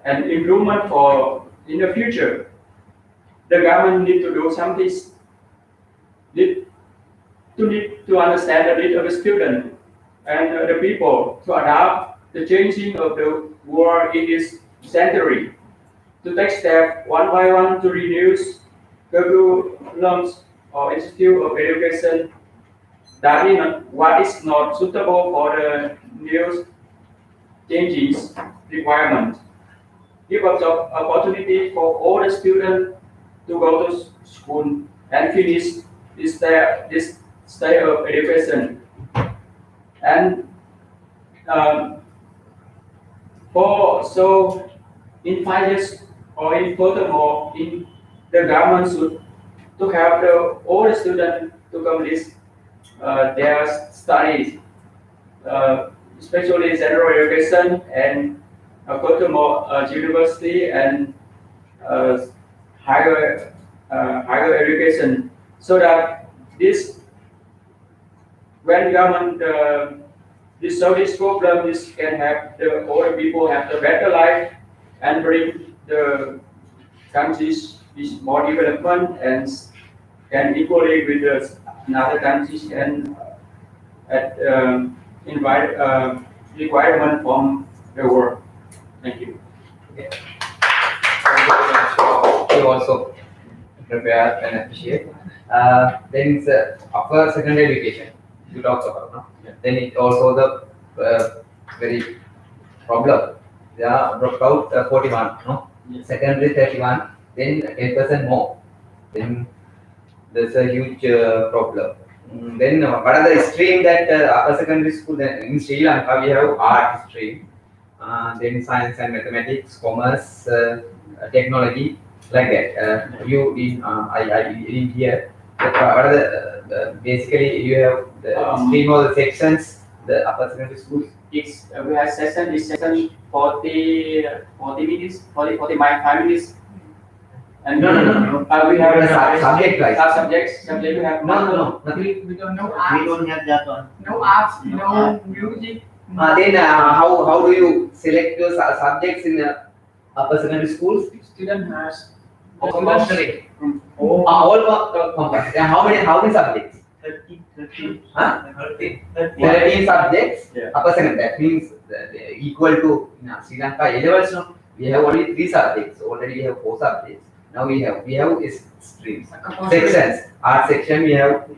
and improvement for in the future. The government need to do something. Need to understand the need of the student and the people to adapt the changing of the world in this century. To take steps one by one to reduce curriculums or institute of education that is not, what is not suitable for the new changes requirement. Give a job opportunity for all the students to go to school and finish this state of education. And so in 5 years or in furthermore, in the government should to have all the students to complete their studies, especially general education and furthermore university and uh, higher education, so that this when government this solve this problem, this can have the older people have the better life and bring the countries is more development and can equally with the another countries and at invite requirement from the world. Thank you. Okay. Thank you very much for you also prepare and appreciate. Then it's upper secondary education you talked about, no? Yeah. Then it also the very problem. Yeah, dropped out 41, no? Yes. Secondary 31, then 10% more. Then there's a huge problem. Then what are the stream that upper secondary school? Then in Sri Lanka we have art stream, then science and mathematics, commerce, technology, like that. You in I in here. What are the basically you have the stream or the sections the upper secondary schools. It's we have session. This session 40 minutes, 5 minutes. And No. We have Subject wise. Subject we have No. We don't know We arts, don't have that one. no arts, no music. Then how do you select your subjects in upper secondary schools? Student has Compulsory. All compulsory. How many subjects? 30. Huh? 30. 13 subjects. Yeah. Upper secondary. That means equal to Sri Lanka A-levels. No? We have only 3 subjects. Already we have 4 subjects. Now we have is streams, sections. Art section we have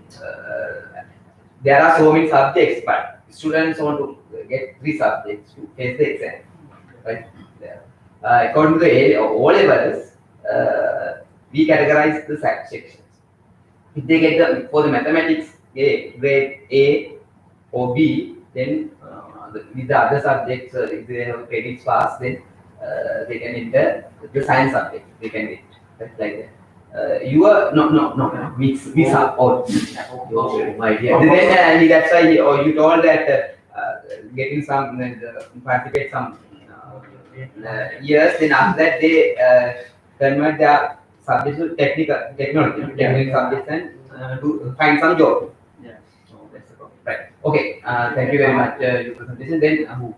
there are so many subjects, but students want to get 3 subjects to face the exam, right? Yeah. According to the O levels, we categorize the sections. If they get for the mathematics grade A or B, then with the other subjects, if they have credits pass, then they can enter the science subject. They can get right, like that. You are no mix up all. Oh my dear. Then that's why you told that getting some participate some years. Then after that they convert their subjects to technical subjects and to find some job. Yeah. So that's the problem. Right. Okay. Thank you very much. Your presentation. Then who?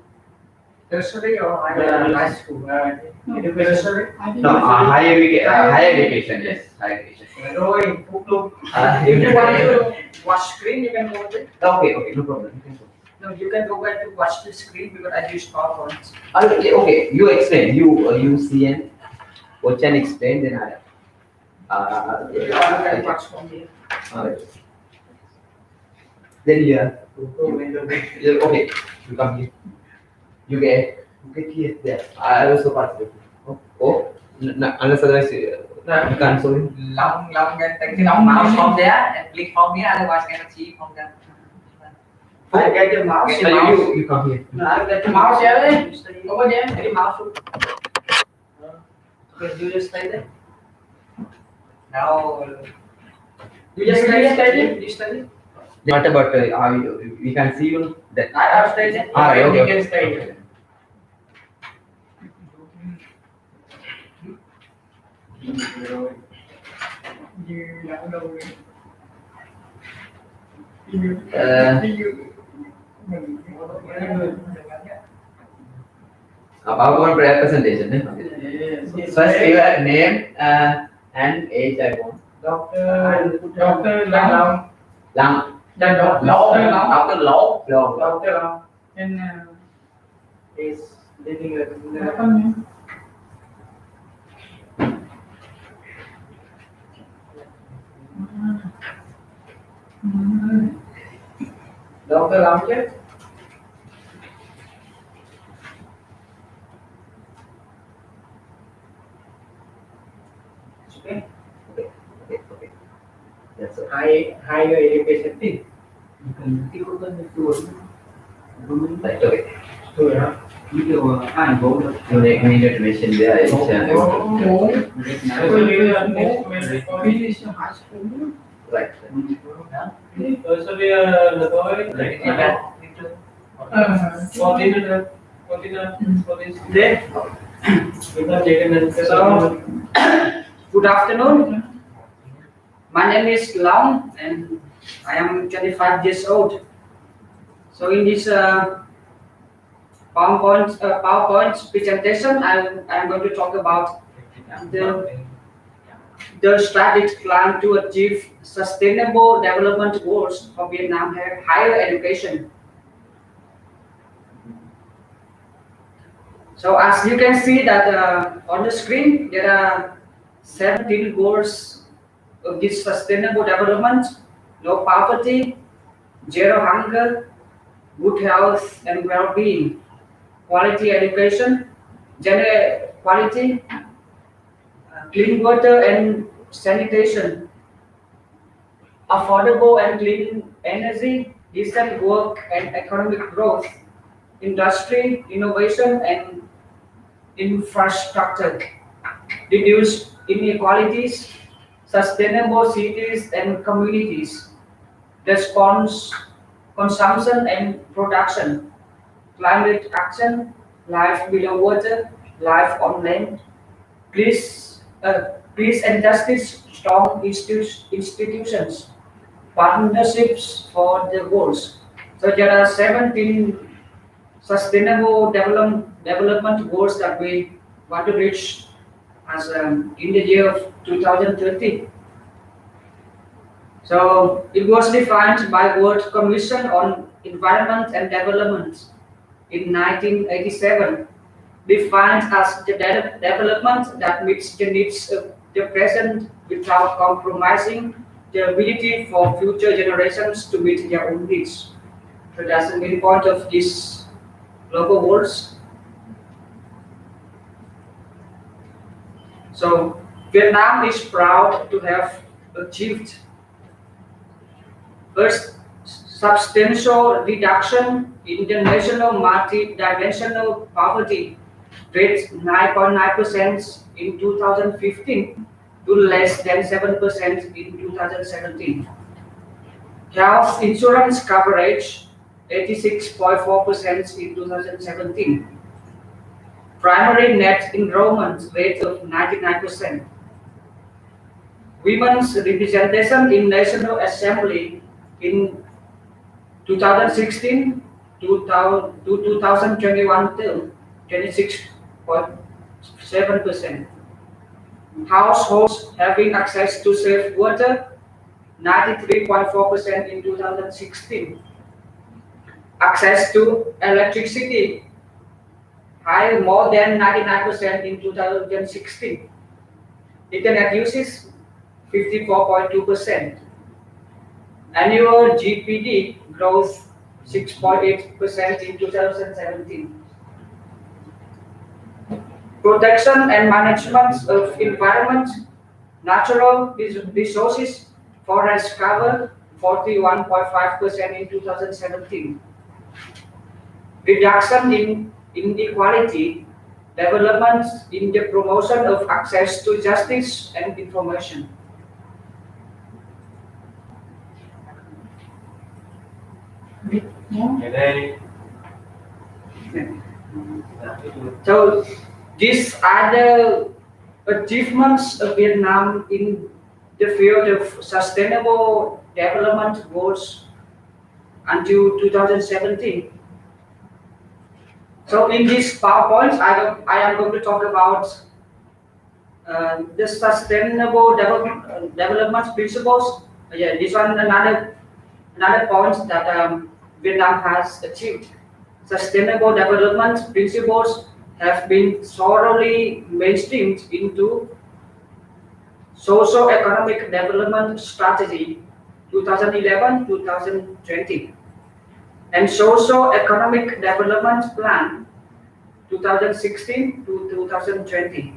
Tertiary or high school? Tertiary? No, higher education. Yes, higher education. Rồi, Phúc luôn. If you want to watch screen, you can go there. Okay, no problem. You can go. No, you can go back to watch the screen because I use PowerPoint. Okay, you explain. You see and watch and explain. Then I. You can watch from here. Alright. Then yeah. Okay, you come here. You get here there. I also participate. Unless otherwise you can't solve it. Long and take the long mouse from there and click from here, otherwise cannot see from there. I get the mouse. You come here. No, I get the mouse here. Over there. Get the mouse. Okay, you just stay there. Now, You just stay there. You stay there. What about we can see you that. I'll stay there. Alright, okay. You can stay there. PowerPoint presentation. Yes. First, your name and age. I want. Dr. Lam. Lang. Dr. Lam. After long. Dr. Lam. And Is living what her name? Dr. Ramchet. Okay. Okay. That's all. Higher education thing. Right. Okay. Tôi hả? You need to mention there. It's, Finish high school. right. So we are There. So, good afternoon. My name is Long and I am 25 years old. So in this PowerPoint presentation, I'm going to talk about the strategic plan to achieve sustainable development goals for Vietnam higher education. So as you can see that on the screen, there are 17 goals of this sustainable development: no poverty, zero hunger, good health and well-being, quality education, gender equality, clean water and sanitation, affordable and clean energy, decent work and economic growth, industry, innovation and infrastructure, reduce inequalities, sustainable cities and communities, response, consumption and production, climate action, life below water, life on land, peace and justice, strong institutions, partnerships for the goals. So there are 17 sustainable development goals that we want to reach as in the year of 2030. So it was defined by World Commission on Environment and Development in 1987, defined as the development that meets the needs of the present without compromising the ability for future generations to meet their own needs. So that's the main point of these global goals. So Vietnam is proud to have achieved a substantial reduction in the national multi-dimensional poverty rate 9.9% in 2015 to less than 7% in 2017. Health insurance coverage 86.4% in 2017. Primary net enrollment rate of 99%. Women's representation in National Assembly in 2016 to 2021 term 26.7%. Households having access to safe water 93.4% in 2016. Access to electricity high more than 99% in 2016. Internet uses 54.2%. Annual GPD growth 6.8% in 2017. Protection and management of environment, natural resources, forest cover 41.5% in 2017. Reduction in inequality, development in the promotion of access to justice and information. So these are the achievements of Vietnam in the field of sustainable development goals until 2017. So in this PowerPoint, I am going to talk about the sustainable development principles. Yeah, this one another point that Vietnam has achieved. Sustainable development principles have been thoroughly mainstreamed into socio-economic development strategy 2011-2020 and socio-economic development plan 2016 to 2020.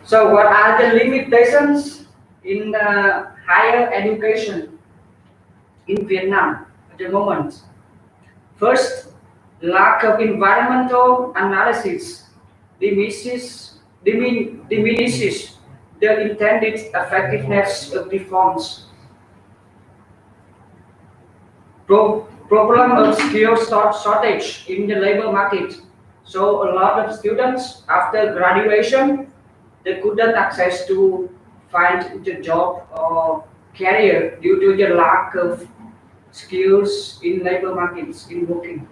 So what are the limitations in higher education in Vietnam at the moment? First, lack of environmental analysis diminishes the intended effectiveness of reforms. Problem of skill shortage in the labor market. So a lot of students after graduation, they couldn't access to find the job or career due to the lack of skills in labor markets in working.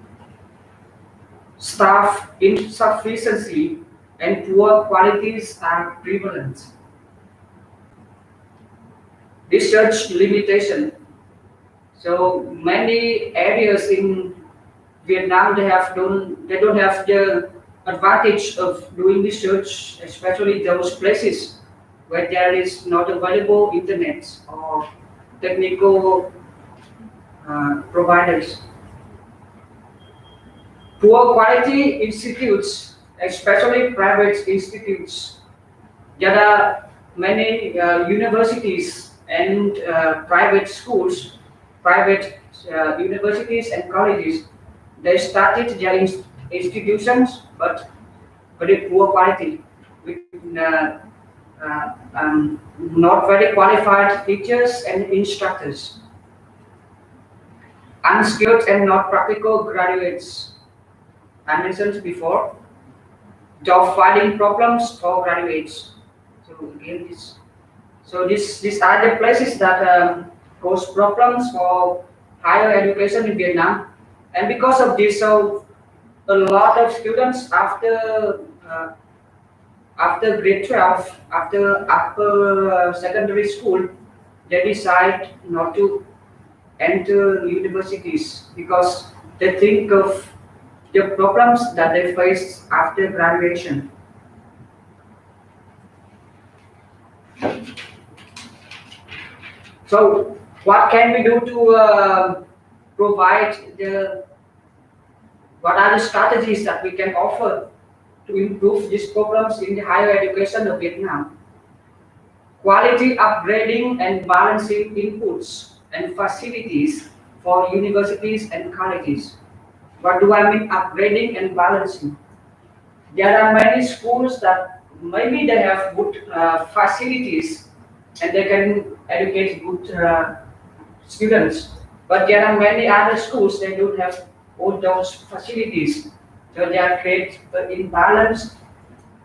Staff insufficiency and poor qualities are prevalent. Research limitation. So many areas in Vietnam they don't have the advantage of doing research, especially those places where there is not available internet or technical providers. Poor quality institutes, especially private institutes. There are many universities and private schools, private universities and colleges. They started their institutions, but very poor quality, with not very qualified teachers and instructors. Unskilled and not practical graduates. I mentioned before, job finding problems for graduates. So again, these are the places that cause problems for higher education in Vietnam, and because of this, so a lot of students after grade 12, after upper secondary school, they decide not to enter universities because they think of the problems that they face after graduation. So what can we do to provide what are the strategies that we can offer to improve these programs in the higher education of Vietnam? Quality upgrading and balancing inputs and facilities for universities and colleges. What do I mean upgrading and balancing? There are many schools that maybe they have good facilities and they can educate good students, but there are many other schools they don't have all those facilities. So they are create imbalanced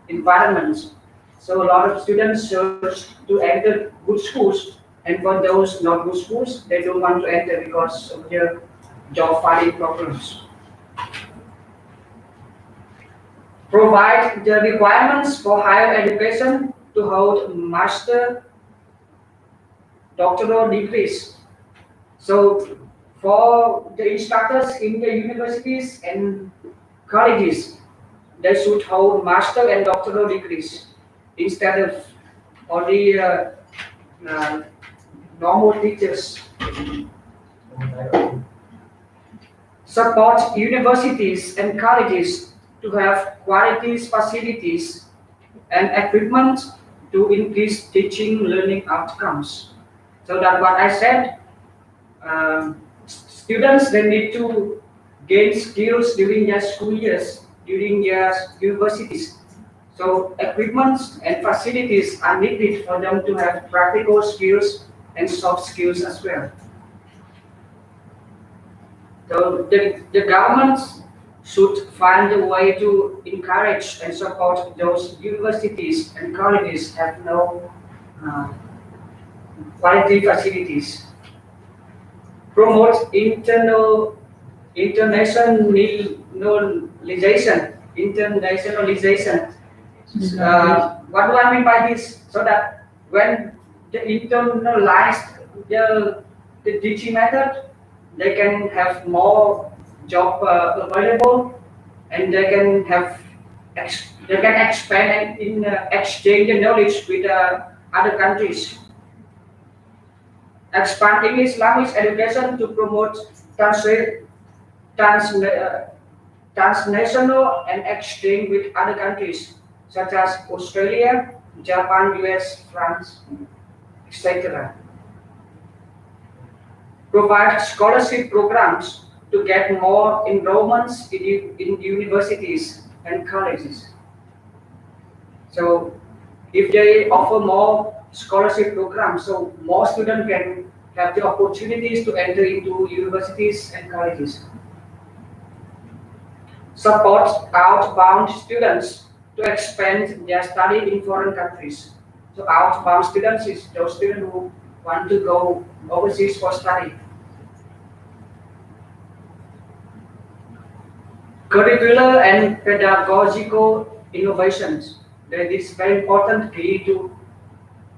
environments. So a lot of students search to enter good schools, and for those not good schools, they don't want to enter because of their job finding problems. Provide the requirements for higher education to hold master doctoral degrees. So for the instructors in the universities and colleges, they should hold master and doctoral degrees instead of only normal teachers. Support universities and colleges to have quality facilities and equipment to increase teaching learning outcomes. So that what I said, students they need to gain skills during their school years, during their universities. So equipment and facilities are needed for them to have practical skills and soft skills as well. So the government should find a way to encourage and support those universities and colleges have no quality facilities. Promote internationalization. What do I mean by this? So that when they internalize the teaching method, they can have more job available, and they can have they can expand and exchange the knowledge with other countries. Expand English language education to promote trans, transnational and exchange with other countries such as Australia, Japan, US, France, etc. Provide scholarship programs to get more enrollments in universities and colleges. So if they offer more scholarship programs, so more students can have the opportunities to enter into universities and colleges. Support outbound students to expand their study in foreign countries. So outbound students is those students who want to go overseas for study. Curricular and pedagogical innovations. That is very important key to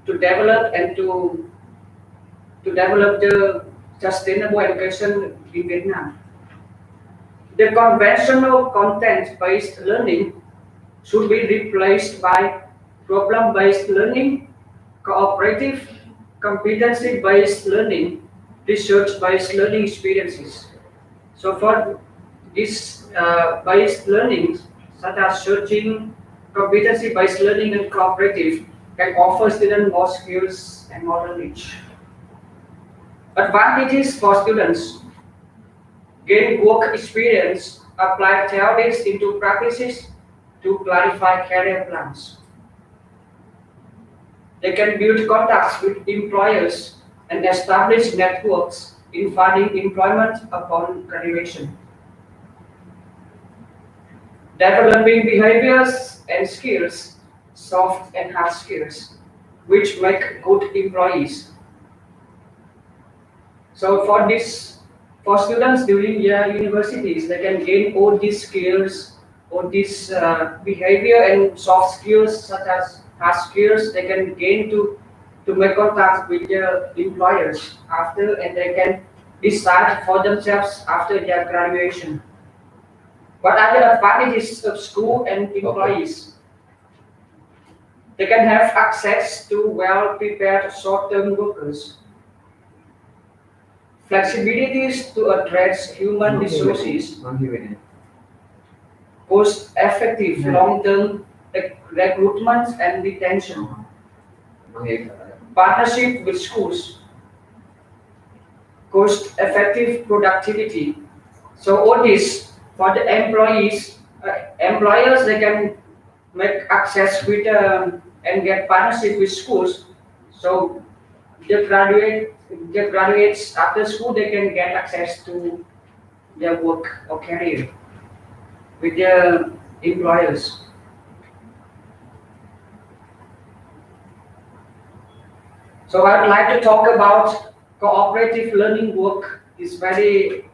develop and to develop the sustainable education in Vietnam. The conventional content-based learning should be replaced by problem-based learning, cooperative, competency-based learning, research-based learning experiences. So for this based learning, such as searching, competency-based learning and cooperative, can offer students more skills and more knowledge. Advantages for students: gain work experience, apply theories into practices to clarify career plans. They can build contacts with employers and establish networks in finding employment upon graduation. Developing behaviors and skills, soft and hard skills, which make good employees. So for students during their universities, they can gain all these skills, all these behavior and soft skills such as hard skills. They can gain to make contact with their employers after, and they can decide for themselves after their graduation. What are the advantages of school and employees? They can have access to well-prepared short-term workers. flexibilities to address human resources, cost-effective long-term recruitment and retention, partnership with schools, cost-effective productivity. So all this for the employees, employers, they can make access with and get partnership with schools. So the graduates after school, they can get access to their work or career with their employers. So I'd like to talk about cooperative learning work is very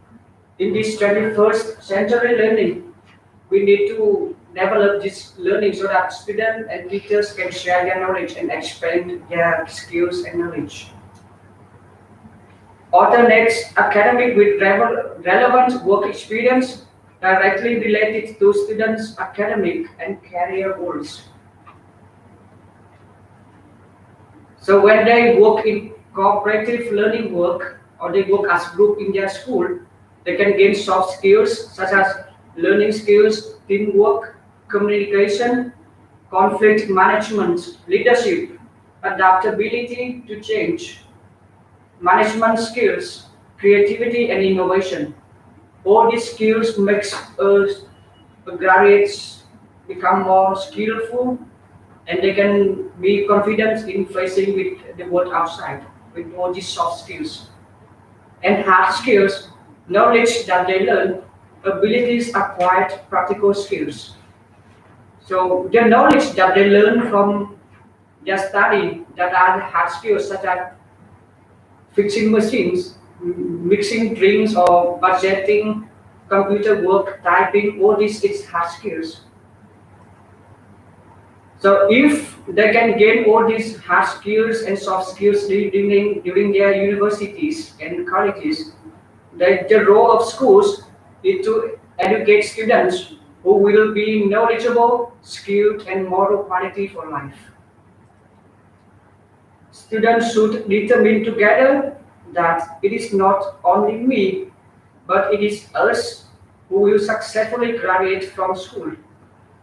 in this 21st century learning. We need to develop this learning so that students and teachers can share their knowledge and expand their skills and knowledge. Alternates academic with relevant work experience directly related to students' academic and career goals. So when they work in cooperative learning work or they work as group in their school, they can gain soft skills such as learning skills, teamwork, communication, conflict management, leadership, adaptability to change, management skills, creativity and innovation. All these skills makes us graduates become more skillful and they can be confident in facing with the world outside with all these soft skills. And hard skills, knowledge that they learn, abilities acquired, practical skills. So the knowledge that they learn from their study that are hard skills such as fixing machines, mixing drinks or budgeting, computer work, typing, all these is hard skills. So if they can gain all these hard skills and soft skills during their universities and colleges, the role of schools is to educate students who will be knowledgeable, skilled, and moral quality for life. Students should determine together that it is not only me, but it is us who will successfully graduate from school.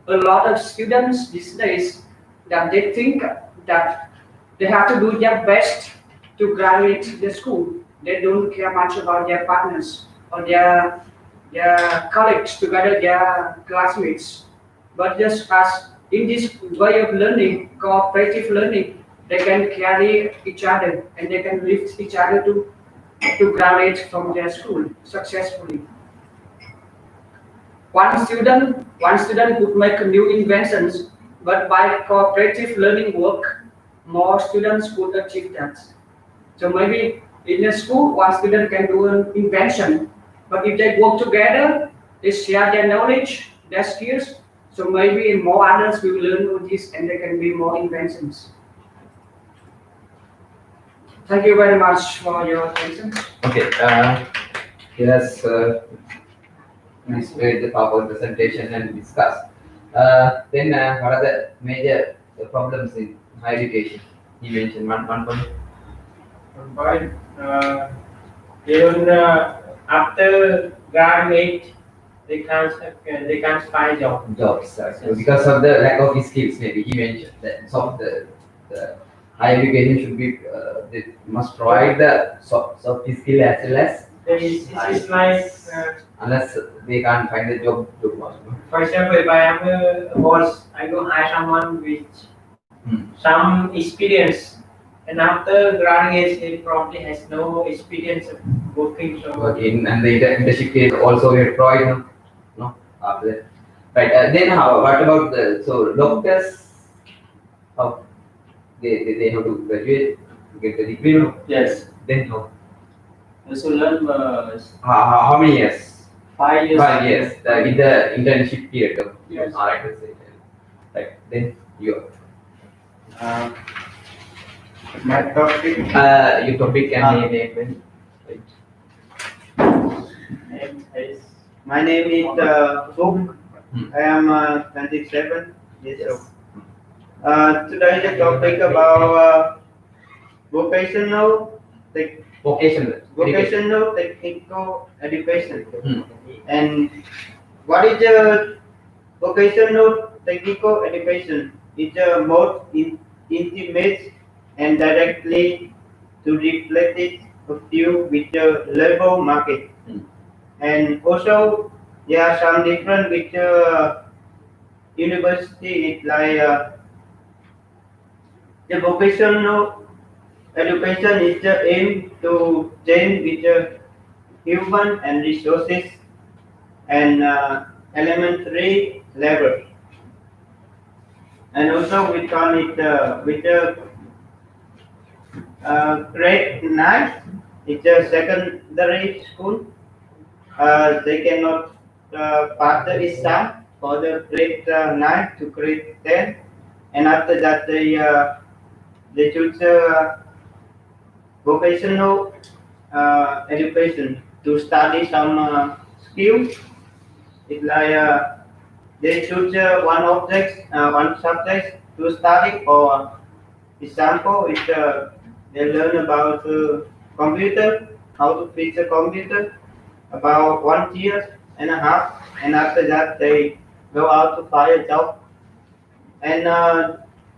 A lot of students these days that they think that they have to do their best to graduate the school. They don't care much about their partners or their colleagues together, their classmates. But just as in this way of learning, cooperative learning, they can carry each other and they can lift each other to graduate from their school successfully. One student could make new inventions, but by cooperative learning work, more students could achieve that. So maybe in a school, one student can do an invention, but if they work together, they share their knowledge, their skills, so maybe more others will learn all this and there can be more inventions. Thank you very much for your attention. Okay, yes, we displayed the PowerPoint presentation and discussed. Then, what are the major problems in higher education? He mentioned one point. But even after graduate, they can't find job. Jobs, so because of the lack of skills, maybe he mentioned that some of the higher education should be they must provide the soft skill as well as It's like, unless they can't find a job to work. for example, if I am a boss, I go hire someone with some experience, and after graduate, he probably has no experience of working. So Working and the internship is also we provide no after that. Right. Then how? What about the doctors? How they have to graduate to get the degree? No? Yes. Then how? So learn How many years? 5 years. 5 years. In the internship period. Yes. All right. Right. Then you. My topic. Your topic and name. Name is My name is Phúc. I am 27 years Yes. old. Today the topic about vocational vocational technical education. Hmm. And what is the vocational technical education? It's the most intimate and directly to reflect it of view with the labor market. Hmm. And also there are some different with the university. It's like the vocational education is the aim to change with the human and resources and elementary level. And also we call it with the grade 9, it's a secondary school. They cannot pass the exam for the grade 9 to grade 10, and after that they choose vocational education to study some skills. It's like they choose one subject to study. For example, they learn about computer, how to fix a computer, about 1 year and a half, and after that they go out to find a job. And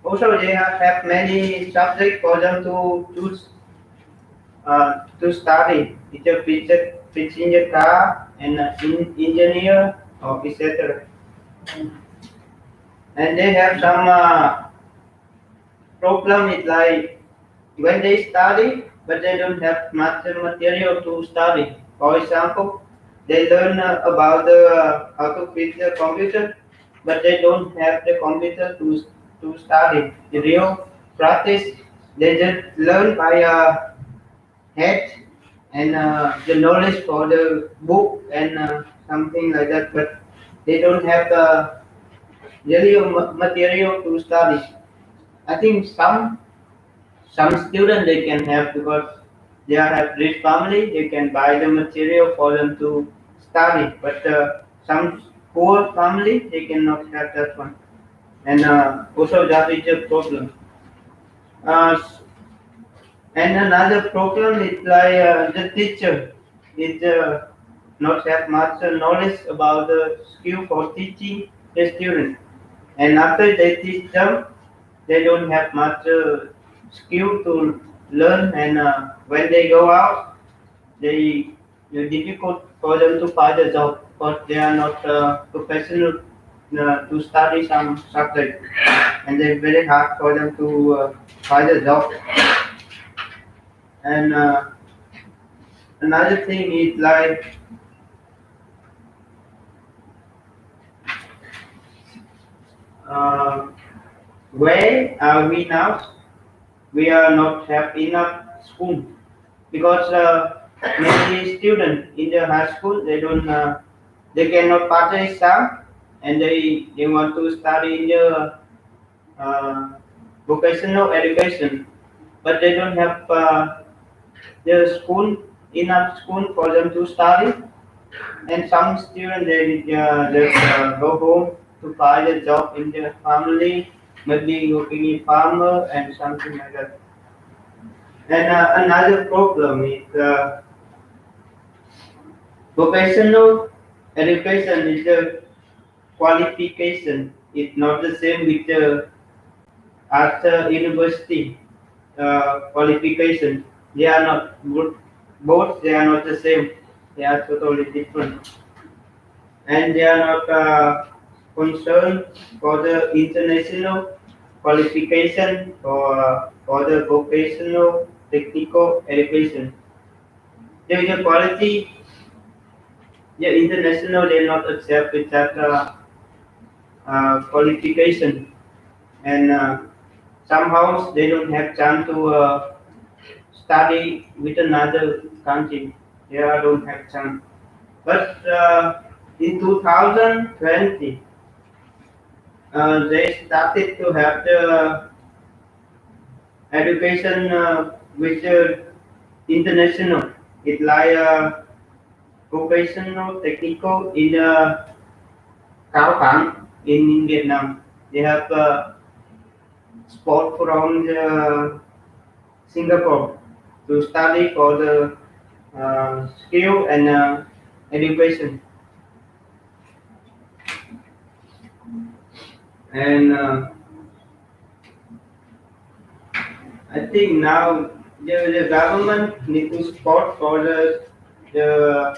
also they have many subjects for them to choose to study. It's a fixing a car and engineer or etc. And they have some problem. It's like when they study, but they don't have much material to study. For example, they learn about how to fix the computer, but they don't have the computer to study. The real practice, they just learn by head and the knowledge for the book and something like that, but they don't have the real material to study. I think some students they can have because they have rich family, they can buy the material for them to study. But some poor family they cannot have that one, and also that is a problem. Uh, and another problem is like the teacher is not have much knowledge about the skill for teaching the student, and after they teach them, they don't have much skill to learn, and when they go out, they it's difficult for them to find a job because they are not professional to study some subject, and it's very hard for them to find a job. And another thing is like uh, where are we now? We are not have enough school because many students in the high school they cannot pass the exam, and they want to study in the uh, vocational education, but they don't have the school enough school for them to study, and some students they just go home to find a job in their family, maybe working in farmer and something like that. And another problem is vocational education is a qualification. It's not the same with the after university qualification. They are not good. Both they are not the same. They are totally different, and they are not concerned for the international qualification for the vocational technical education. There is a quality. Yeah, international they not accept with that qualification, and somehow they don't have chance to study with another country. They don't have chance. But in 2020, they started to have the education with the international. It's like vocational technical in Cao Phang in Vietnam. They have sport from the Singapore, to study for the skill and education. And I think now the government need to support for the, the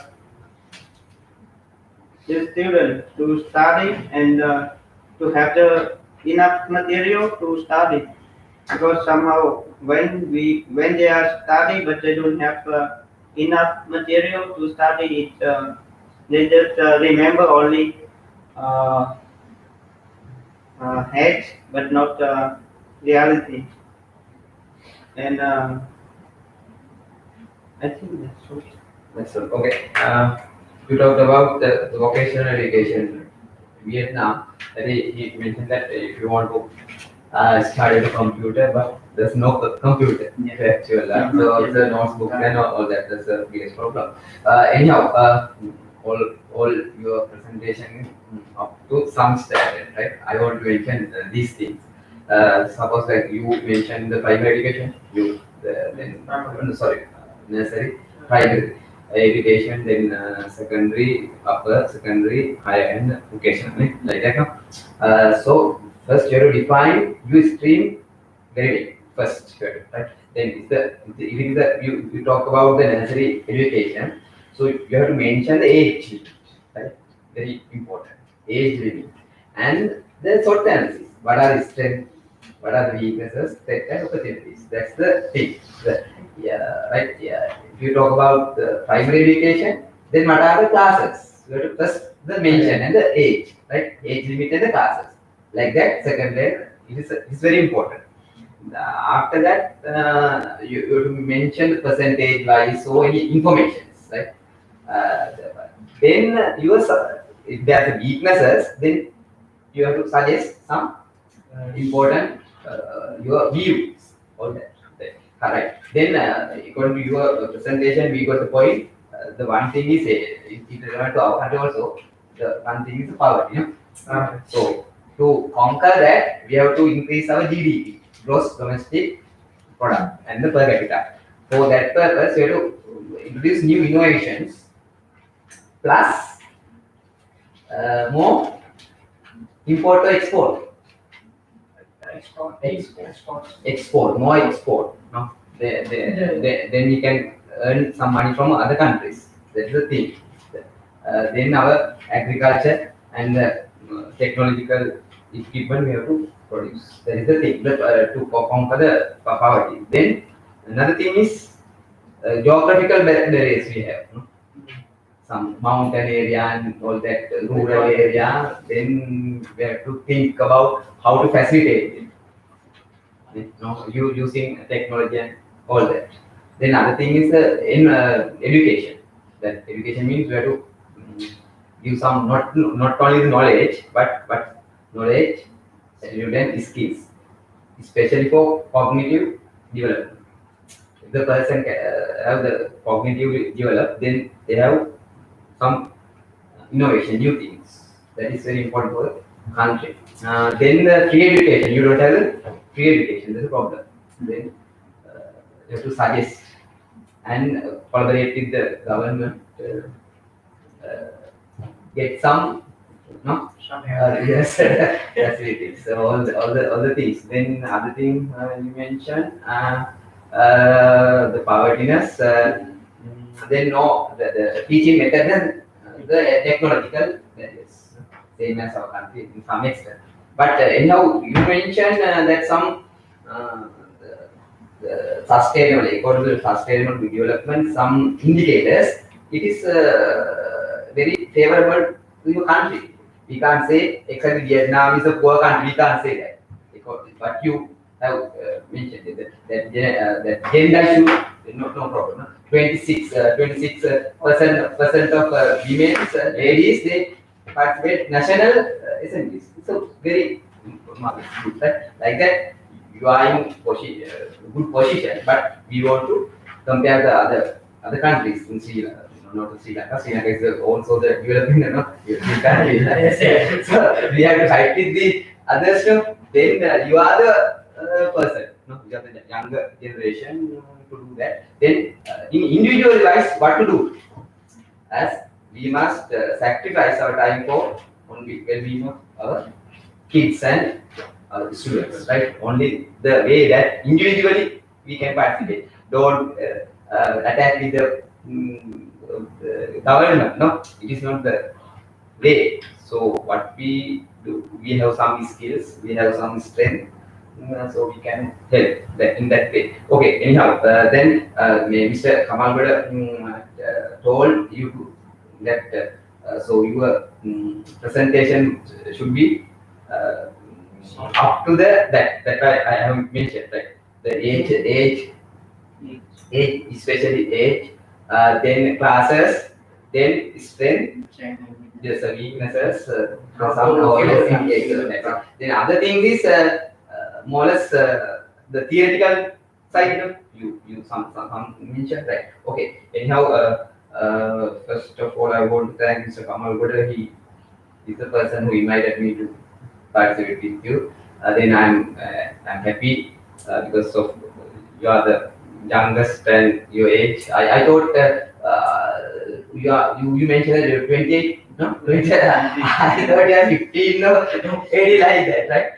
student to study and to have the enough material to study, because somehow when they are study but they don't have enough material to study it, they just remember only uh, heads but not reality. And I think that's all. That's all. Okay. You talked about the vocational education in Vietnam. That he mentioned that if you want to study the computer, but there's no computer to actual lab. So the notebook and all that. That's the biggest problem. Anyhow, all your presentation up to some standard, right? I want to mention these things. Suppose like you mentioned the primary education, nursery, primary education, then secondary, upper secondary, higher, and vocational, like that. No? So first you have to define your stream very well. First, right? Then you talk about the nursery education, so you have to mention the age limit, right? Very important, age limit, and the SWOT analysis. What are the strengths? What are the weaknesses? Threats and opportunities. That's the thing. Yeah, right. Yeah. If you talk about the primary education, then what are the classes? You have to first the mention and the age, right? Age limit and the classes. Like that, second layer, it's very important. After that, you have to mention the percentage wise, so any information, right? Uh, then if there are weaknesses, then you have to suggest some important your views on that. Correct. Then according to your presentation, we got the point. The one thing is it relevant to our country also. The one thing is the poverty. You know? So to conquer that, we have to increase our GDP, gross domestic product, and the per capita. For that purpose, we have to introduce new innovations plus more import or export. More export. No? Then we can earn some money from other countries. That's the thing. Then our agriculture and technological equipment we have to produce. That is the thing. To conquer the poverty. Then another thing is geographical barriers we have. No? Some mountain area and all that rural area. Then we have to think about how to facilitate it. You know, you using technology and all that. Then other thing is in education. That education means we have to give some not only the knowledge but knowledge, attitude and skills, especially for cognitive development. If the person have the cognitive develop, then they have some innovation, new things. That is very important for the country. Then the free education. You don't have the free education. That's a problem. Then you have to suggest and collaborate with the government. Get some, no? Yes, that's it. So all the things. Then other thing you mentioned, the powerness. Then no, the teaching method and the technological barriers, same as our country in some extent. But anyhow, you mentioned that some the sustainable, according to sustainable development, some indicators, it is very favorable to your country. We can't say exactly Vietnam is a poor country. We can't say that. But you have mentioned that gender issue, no problem. No? 26% of women, ladies, they participate national assemblies. So very good, right? Like that, you are in good position, but we want to compare the other countries in Sri Lanka. Not in Sri Lanka. Sri Lanka is also the developing, country. So we have to fight with the others too. Then you are the person. No? which are the younger generation to do that. Then in individual wise, what to do? As we must sacrifice our time for only well-being of our kids and students, right? Only the way that individually we can participate. Don't attack with the government. No, it is not the way. So what we do, we have some skills, we have some strength, so we can help that in that way. Okay. Anyhow, then Mr. Kamal told you that so your presentation should be up to the that I have mentioned, right? The age, especially age, then classes, then strength, just weaknesses, some then other thing is more or less the theoretical side of you some mentioned, right? Okay. Anyhow, first of all, I want to thank Mr. Kamal Goda. He is the person who invited me to participate with you. Then I'm happy because of you are the youngest and your age. I thought you mentioned that you're 28. No, 20. I thought you are 15. No, any like that, right?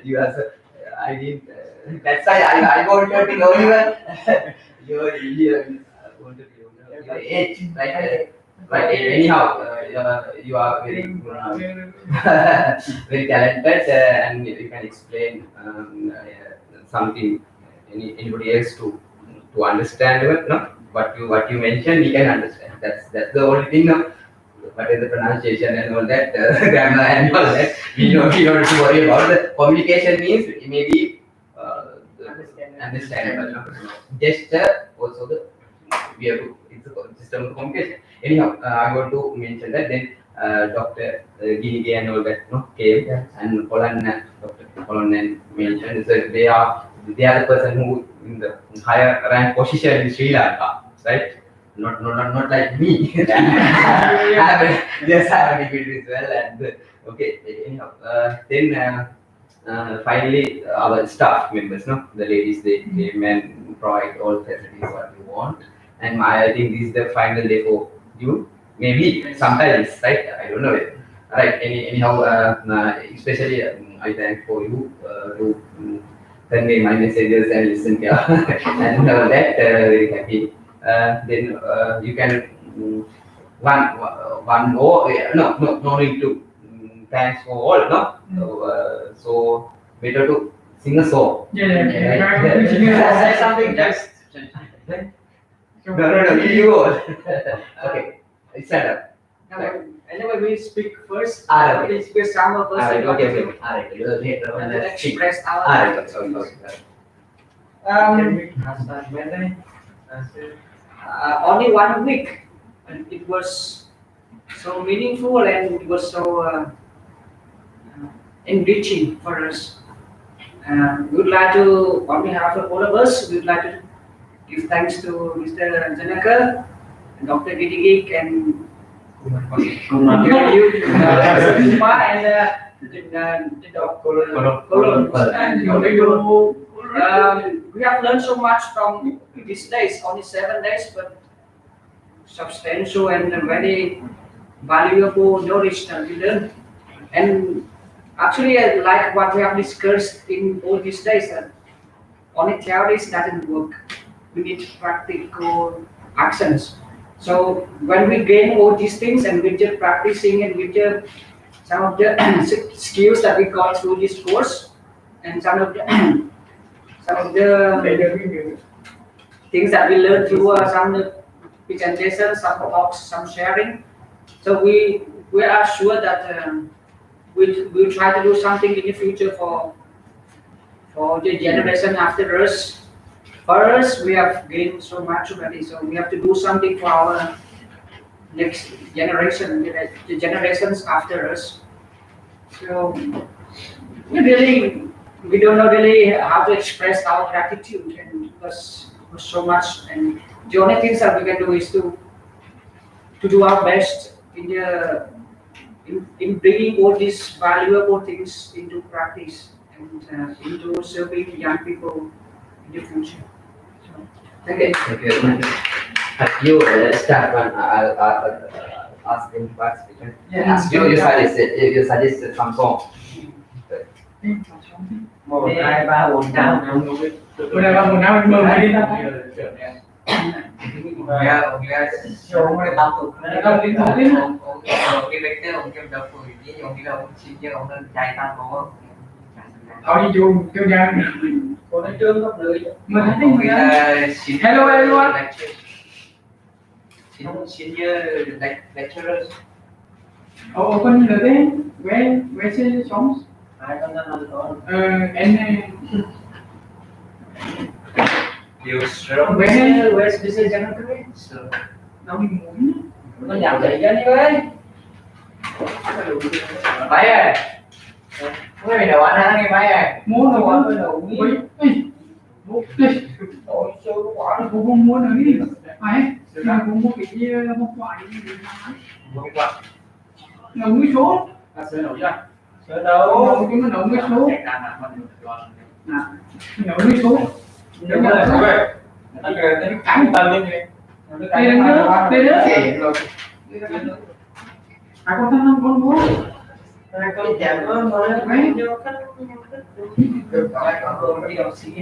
you are so, I didn't. That's why I wanted to know your wanted to know your age, right? Right. Anyhow, you are very very talented, and you can explain something anybody else to understand it, no? What you mentioned, we can understand. That's the only thing. No? What is the pronunciation and all that, grammar and all that. We don't have to worry about. The communication means maybe understandable. No? Just also the we have to. It's a system of communication. Anyhow, I want to mention that then Dr. Ginige and all that, no, came, and Dr. Polan mentioned that they are the person who in the higher rank position in Sri Lanka, right? Not like me. I have a degree as well, and okay. Anyhow, then finally our staff members, no, the ladies, they came and provide all facilities what you want, and I think this is the final day for you. Maybe sometimes, right? I don't know it. Right. Anyhow, especially I thank for you to convey my messages and listen here, and that very happy. Then you can one more. No need to thanks for all. No. So better to sing a song. Yeah. Say something just. No, you all. Okay, stand up. Anyway, we speak first. Okay. We speak some of us. Okay. Later on, And then let's speak. express our. Only 1 week, and it was so meaningful and it was so enriching for us. We would like to, on behalf of all of us, we would like to give thanks to Mr. Janaka, Dr. Gidigik, and Kumar and we have learned so much from these days, only 7 days, but substantial and very valuable knowledge that we learned. And actually, like what we have discussed in all these days, that only theories doesn't work. We need practical actions. So when we gain all these things and with the practicing and with the some of the skills that we got through this course and some of the things that we learned through some presentations, some talks, some sharing. So we are sure that we'll try to do something in the future for the generation after us. For us, we have gained so much already, so we have to do something for our next generation, the generations after us. So we don't know really how to express our gratitude, and it was so much. And the only things that we can do is to do our best in bringing all these valuable things into practice. and into serving young people in the future. So, Okay. Thank you very much. You start one. I'll ask him participant. yeah, You suggested some song. Một, hai, ba, bốn, năm. Bữa nay ba 10 đi ta. Số tao thuộc Không đi không đi. cái bếp tế ông kêu đập phổi với ông đi đâu xin cho ông lên chạy tao có Họ đi chuồng kêu giang. cô nói trương gấp lưỡi Mình thấy tiếng người ta. Hello everyone. senior lecturers Open the thing. Where is the songs? I don't know And điều sớm where's this is general đâu đi muốn. nó nhầm vậy cho đi ơi máy ơi mấy mày đầu anh ăn nghe máy ơi Muốn đâu quá á. tôi đầu nghĩ Muốn đi. ôi sơ quá Tôi cũng không muốn nữa đi. Ai? Tôi cũng muốn cái một loại gì đó. Nấu cái số. Sơ nổi chưa? sơ đâu Nấu cái nấu cái số. Nè. Nấu cái số. đúng rồi Cắn Tân lên đi. đây đến nữa. Đây nữa. À con thân không con muốn. con chạm nó Mấy. được rồi con đi học sĩ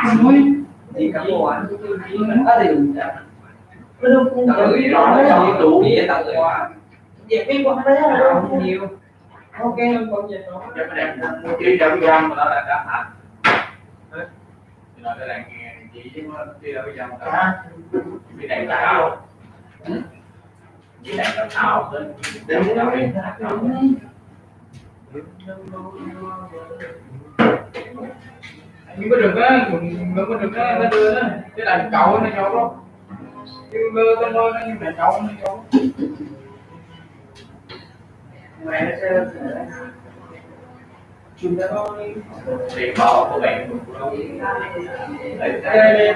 Con muốn. đi cắm bộ anh có điều nó không gửi rõ nó đủ nghĩa tặng quá việc biết con đấy là không nhiều ok con về đó Chỉ chậm răng mà nó là đã hạt. Thì nói là nghe chỉ chứ nó đi đâu bây giờ mà cái này là ảo. Cái này là ảo tới đến đâu đi. Nhưng có được á, cũng có được á, nó đưa đó. Cái là cậu nó cho đó. Chứ mơ con mơ nó như là cậu nó cho. Mẹ nó sẽ chùm ra thôi. Thì bỏ của bạn cũng đâu. Đấy, Đây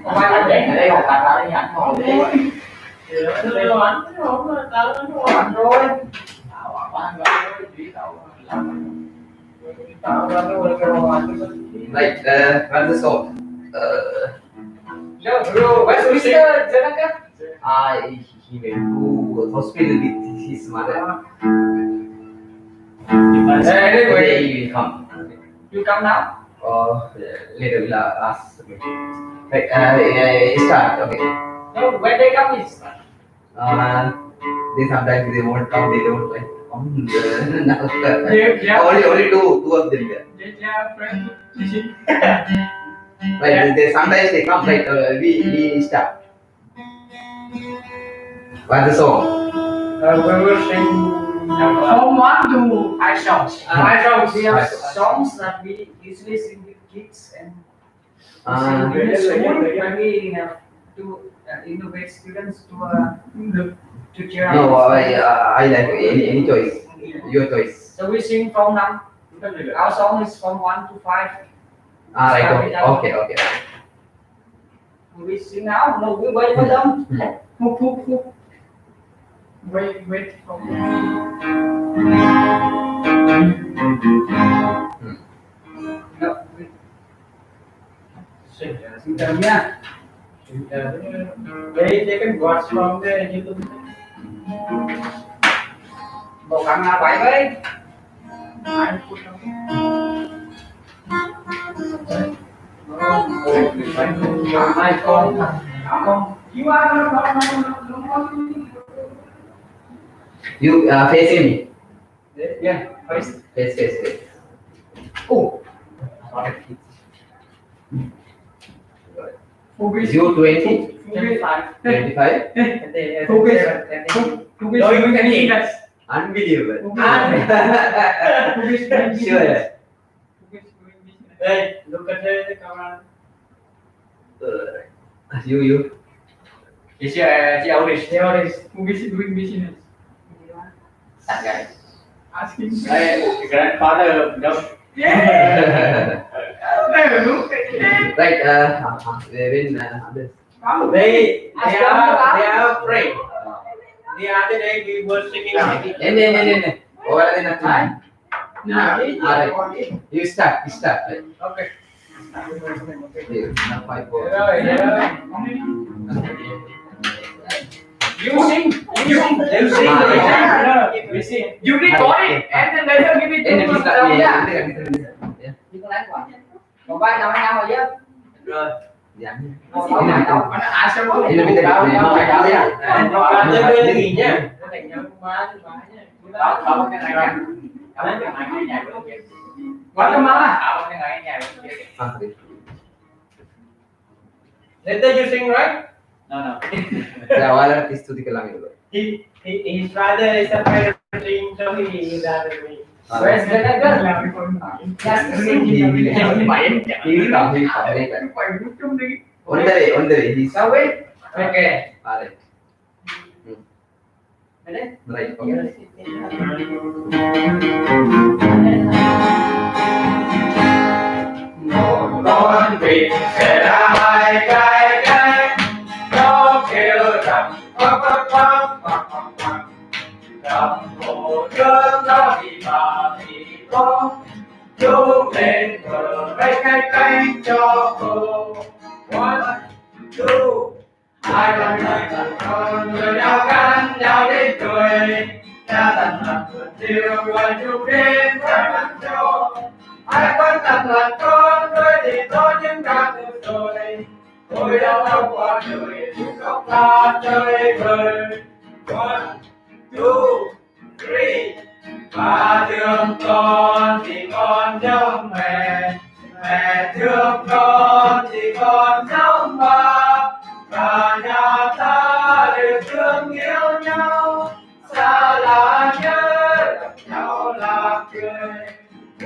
không phải là để ở đây học bài vào đây ảnh ngồi đi Like what's the song? where's Mr. Janaka? He went to hospital with his mother. Today he will come. You come now? Later we'll ask. Like start. Okay. No, when they come is They sometimes they won't come. They don't like come. Yeah. Only two of them there. Yeah, friend. Like they sometimes they come. Like we start. What's the song? we will sing From 1 to 5 songs. Five songs. We have songs that we usually sing with kids and Uh, in the school when we have to innovate students to cheer no, up. I like any choice. Your choice. So we sing from now. Our song is from 1 to 5. Right. Okay. We sing now. No, we wait for them. Hook. Wait for No. Xin chào nha. They can watch from the YouTube. Một thằng là 7 với. Hai con. You facing me. Yeah, first. Face. Oh. You 20, 25. 25. Rồi mình cái gì đây? Unbelievable. Sure. Hey, look at the camera. You. Chị Auris. Who is doing business? Sẵn guys. Asking. Hey, grandfather, no. Yeah. Like when others. They are afraid. The other day we were singing. Ini. Orang ini nanti. Nah, You start. Okay. Nampai po. You sing. We sing. you record it and then later give it Ini to bisa them. ni. Yeah. Đi con lấy quả. Một vai nào với nhau rồi chứ. Rồi. Yang. Mana asal pun. Ini bisa Tahu di- apa ya? Chơi bên lagi nha. Không cái này nha. Không cái này ngay nhà của chị. Quá cơ mà. Không cái này ngay nhà của chị. Later you sing, right? No. Awal artis tu di kelang itu. His father is a painting, so he rather me. Where's the girl? Just Ini tahu. Ondere. He's Sao biết? Ok. Alright. Right. Một con vịt sẽ ra hai cái, nó kêu rằng quắc quắc quắc quắc quắc quắc. Cầm hồ nước nó thì bà thì có, chú lên bờ mấy cái cho cô. One, two, hai lần con người nhau cắn nhau đến cười. Cha tận lập vườn tiêu và chú đến phải bắt cho. Ai quan tâm là con tôi thì tôi những ca từ rồi. Tôi đâu qua đời chú không ta chơi vơi. One, two, three. Ba thương con thì con giống mẹ. Mẹ thương con thì con giống ba. Cả nhà ta đều thương yêu nhau. Xa là nhớ, gặp nhau là cười.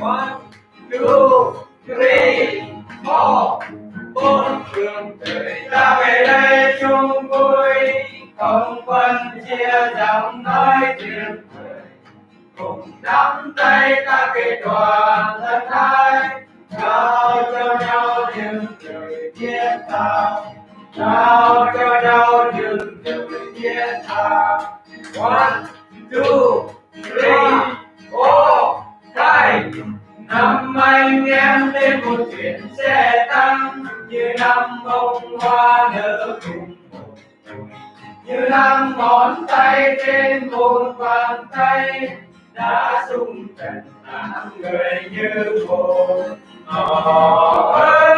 One, two, three, four. Bốn phương trời ta về đây chung vui, không phân chia giọng nói tiếng cười. Cùng nắm tay ta kết đoàn thân hai, trao cho nhau những lời thiết tha, trao cho nhau những lời thiết tha. One, two, three, four, five. Năm anh em lên một chuyến xe tăng, như năm bông hoa nở cùng một tuổi, như năm ngón tay trên một bàn tay đã xung trần làm người như một. Họ ơi,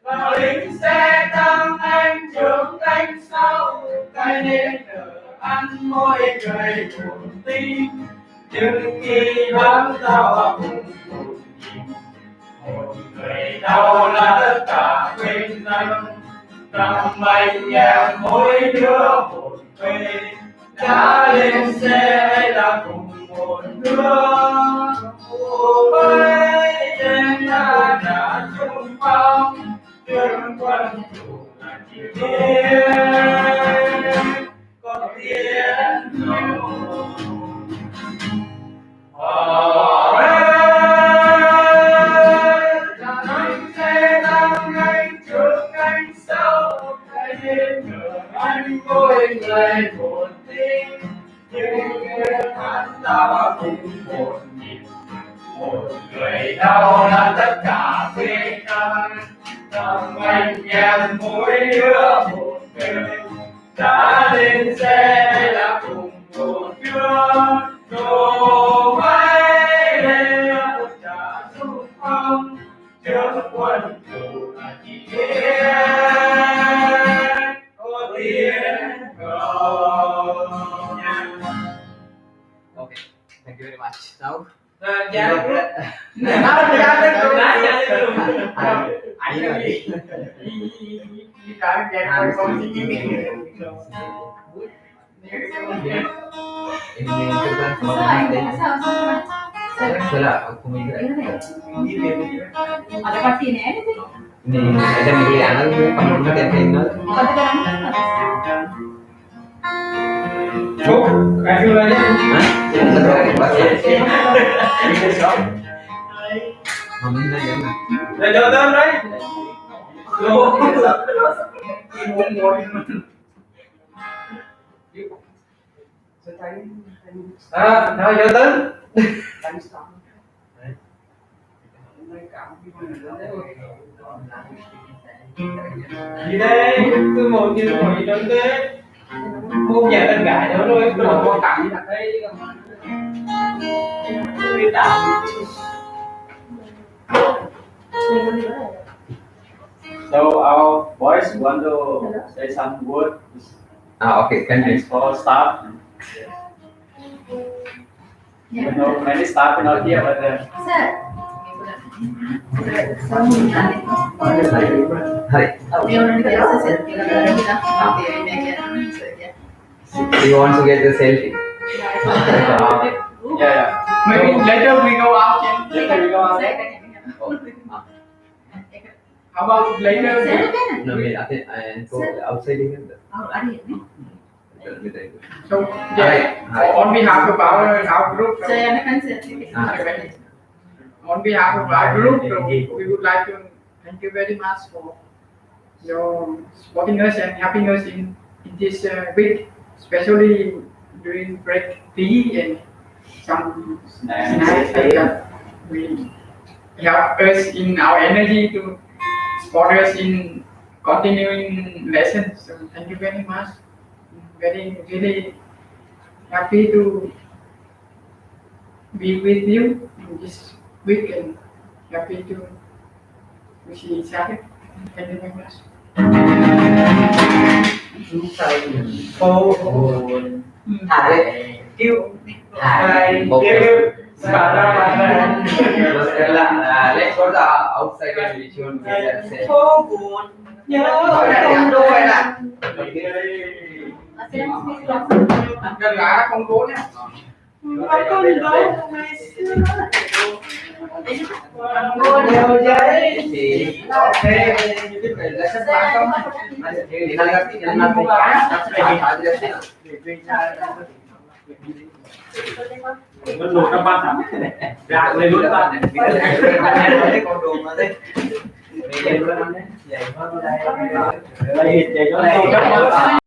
vào lính xe tăng anh trước anh sau, cái nên nở ăn môi người buồn tim. Nhưng khi đắm đau cùng một nhịp, một người đau là tất cả quên anh. Năm anh em mỗi đứa một bên, đã lên xe hay là cùng một hướng. Ôi trên đã chung phong, đường quân thủ là chỉ biết có tiếng nhau. Họ anh sẽ đang anh trước anh sau, cái đêm nở anh mỗi người một tiếng. Nhưng hắn ta cùng một nhịp, một người đau là tất cả quê anh. Năm anh em mỗi đứa một bên, đã lên xe hay là cùng một hướng. Đồ bay lên một trả xung phong, trước quân thủ là chỉ biết có tiếng gọi. Okay. Thank you very much. Now. Ini menunjukkan salah aku mikir. Ada pastinya ini sih. Ini ada membeli anak kamu buat yang kenal. Tapi kan Kasih aja. Hah? Mami na yan. Udah jauh right? Rồi vô tính. Gì đây? Tôi một như một gì trong thế. Không nhà tân gái nữa rồi, tôi một quan trọng như là đây. Tôi tạm. So our boys want to say some words Okay, can you? for staff. You know, many staff are not here, but Hi. We already get the selfie. You want to get the selfie? yeah. Maybe later we go out and Later we go out. how about later? No, I mean, I think I go outside again. So yeah, on behalf of our group, on behalf of our group, we would like to thank you very much for your supporting us and helping us in this week, especially during break tea and some snacks that we help us in our energy to support us in continuing lessons. So thank you very much. Really happy to be with you in this week and happy to see each other. Thank you very much. Phố buồn Hải kêu Hải kêu Let's go outside and we should get that phố buồn nhớ không đôi là Gần gái không cố nhé. con đâu ngày xưa buồn nhiều giấy thì nó thêm những cái là sắp bán không thì nó không bán Nó lột trong bát hả? Gạt lên luôn bát. con đồ mà đây Đây, để cho